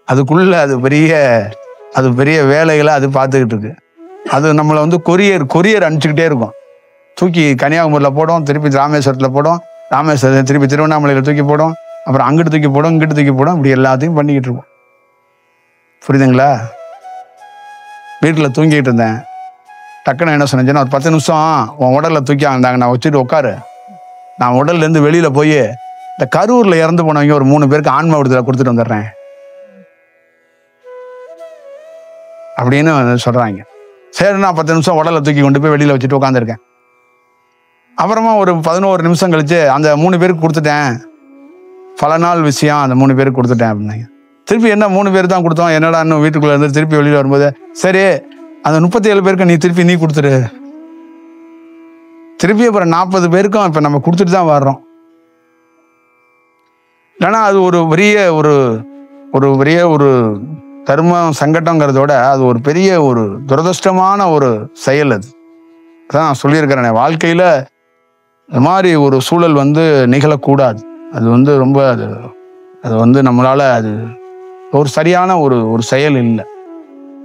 அதுக்குள்ள அது பெரிய வேலைகளை அது பார்த்துக்கிட்டு இருக்கு. அது நம்மளை வந்து கொரியர் அனுப்பிச்சுக்கிட்டே இருக்கும். தூக்கி கன்னியாகுமரியில் போடும், திருப்பி ராமேஸ்வரத்தில் போடும், ராமேஸ்வரத்தில் திருப்பி திருவண்ணாமலையில் தூக்கி போடும், அப்புறம் அங்கிட்டு தூக்கி போடும், இங்கிட்டு தூக்கி போடும், இப்படி எல்லாத்தையும் பண்ணிக்கிட்டு இருக்கோம். புரியுதுங்களா? வீட்டில் தூங்கிட்டு இருந்தேன், டக்குன்னு என்ன சொன்னேன்னா, ஒரு 10 நிமிஷம் உன் உடல்ல தூக்கி வந்தாங்க, நான் வச்சுட்டு உட்காரு, நான் உடல்லேருந்து வெளியில போய் இந்த கரூரில் இறந்து போனவங்க ஒரு 3 பேருக்கு ஆன்ம விடுதலை கொடுத்துட்டு வந்துடுறேன் அப்படின்னு சொல்றாங்க. சரி, நான் 10 நிமிஷம் உடலை தூக்கி கொண்டு போய் வெளியில வச்சுட்டு உட்காந்துருக்கேன். அப்புறமா ஒரு 11 நிமிஷம் கழிச்சு அந்த 3 பேருக்கு கொடுத்துட்டேன், பல நாள் விஷயம், அந்த 3 பேருக்கு கொடுத்துட்டேன் அப்படின்னாங்க. திருப்பி என்ன 3 பேர் தான் கொடுத்தோம், என்னடா இன்னும் வீட்டுக்குள்ள இருந்து திருப்பி வெளியில வரும்போது, சரி அந்த 37 பேருக்கு நீ கொடுத்துரு. திருப்பி அப்புறம் 40 பேருக்கும் இப்ப நம்ம கொடுத்துட்டு தான் வர்றோம். இல்லைன்னா அது ஒரு பெரிய ஒரு தர்மம் சங்கடங்கிறதோட அது ஒரு பெரிய ஒரு துரதிருஷ்டமான ஒரு செயல். அது அதான் நான் சொல்லியிருக்கிறேன், வாழ்க்கையில இந்த மாதிரி ஒரு சூழல் வந்து நிகழக்கூடாது. அது வந்து ரொம்ப அது வந்து நம்மளால அது ஒரு சரியான ஒரு செயல் இல்லை.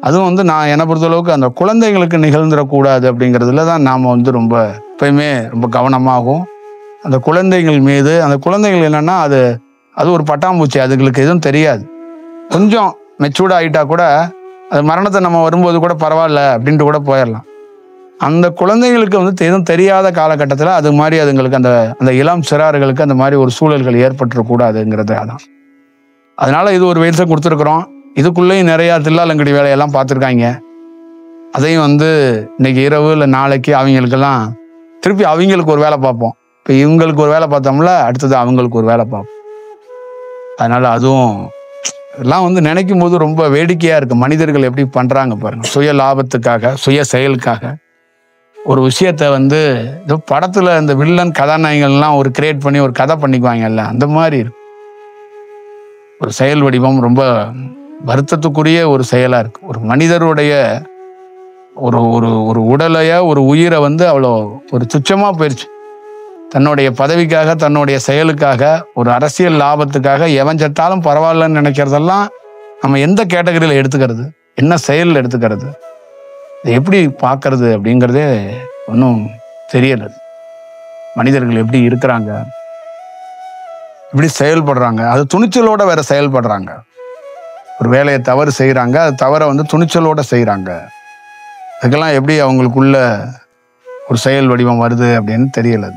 அதுவும் வந்து நான் என்னை பொறுத்தளவுக்கு அந்த குழந்தைங்களுக்கு நிகழ்ந்துடக்கூடாது அப்படிங்கிறதுல தான் நாம் வந்து ரொம்ப எப்பயுமே ரொம்ப கவனமாகும். அந்த குழந்தைகள் மீது, அந்த குழந்தைகள் என்னன்னா அது ஒரு பட்டாம்பூச்சி, அதுங்களுக்கு எதுவும் தெரியாது. கொஞ்சம் மெச்சூர்ட் ஆகிட்டா கூட அது மரணத்தை நம்ம வரும்போது கூட பரவாயில்ல அப்படின்ட்டு கூட போயிடலாம். அந்த குழந்தைங்களுக்கு வந்து எதுவும் தெரியாத காலகட்டத்தில் அது மாதிரி அதுங்களுக்கு அந்த இளம் சிறார்களுக்கு அந்த மாதிரி ஒரு சூழல்கள் ஏற்பட்டுறக்கூடாதுங்கிறது அதான். அதனால இது ஒரு வயசை கொடுத்துருக்குறோம். இதுக்குள்ளேயும் நிறையா தில்லாலங்கடி வேலையெல்லாம் பார்த்துருக்காங்க. அதையும் வந்து இன்னைக்கு இரவு இல்லை நாளைக்கு அவங்களுக்கெல்லாம் திருப்பி அவங்களுக்கு ஒரு வேலை பார்ப்போம். இப்போ இவங்களுக்கு ஒரு வேலை பார்த்தோம்ல, அடுத்தது அவங்களுக்கு ஒரு வேலை பார்ப்போம். அதனால அதுவும் எல்லாம் வந்து நினைக்கும் போது ரொம்ப வேடிக்கையா இருக்கு. மனிதர்கள் எப்படி பண்றாங்க பாருங்க, சுய லாபத்துக்காக, சுய செயலுக்காக ஒரு விஷயத்த வந்து படத்துல இந்த வில்லன் கதாநாயகங்கள்லாம் ஒரு கிரியேட் பண்ணி ஒரு கதை பண்ணிக்குவாங்கல்ல, அந்த மாதிரி இருக்கு. ஒரு செயல் வடிவம் ரொம்ப வருத்தத்துக்குரிய ஒரு செயலா இருக்கு. ஒரு மனிதருடைய ஒரு உடலைய, ஒரு உயிரை வந்து அவ்வளோ ஒரு துச்சமா போயிடுச்சு. தன்னுடைய பதவிக்காக, தன்னுடைய செயலுக்காக, ஒரு அரசியல் லாபத்துக்காக எவன் செத்தாலும் பரவாயில்லன்னு நினைக்கிறதெல்லாம் நம்ம எந்த கேட்டகரியில எடுத்துக்கிறது, என்ன செயல் எடுத்துக்கிறது? இதை எப்படி பார்க்கறது அப்படிங்கிறதே ஒன்றும் தெரியலை. மனிதர்கள் எப்படி இருக்கிறாங்க, எப்படி செயல்படுறாங்க, அது துணிச்சலோட வேற செயல்படுறாங்க. ஒரு வேலையை தவறு செய்கிறாங்க, அது தவறை துணிச்சலோட செய்கிறாங்க. அதுக்கெல்லாம் எப்படி அவங்களுக்குள்ள ஒரு செயல் வடிவம் வருது அப்படின்னு தெரியல.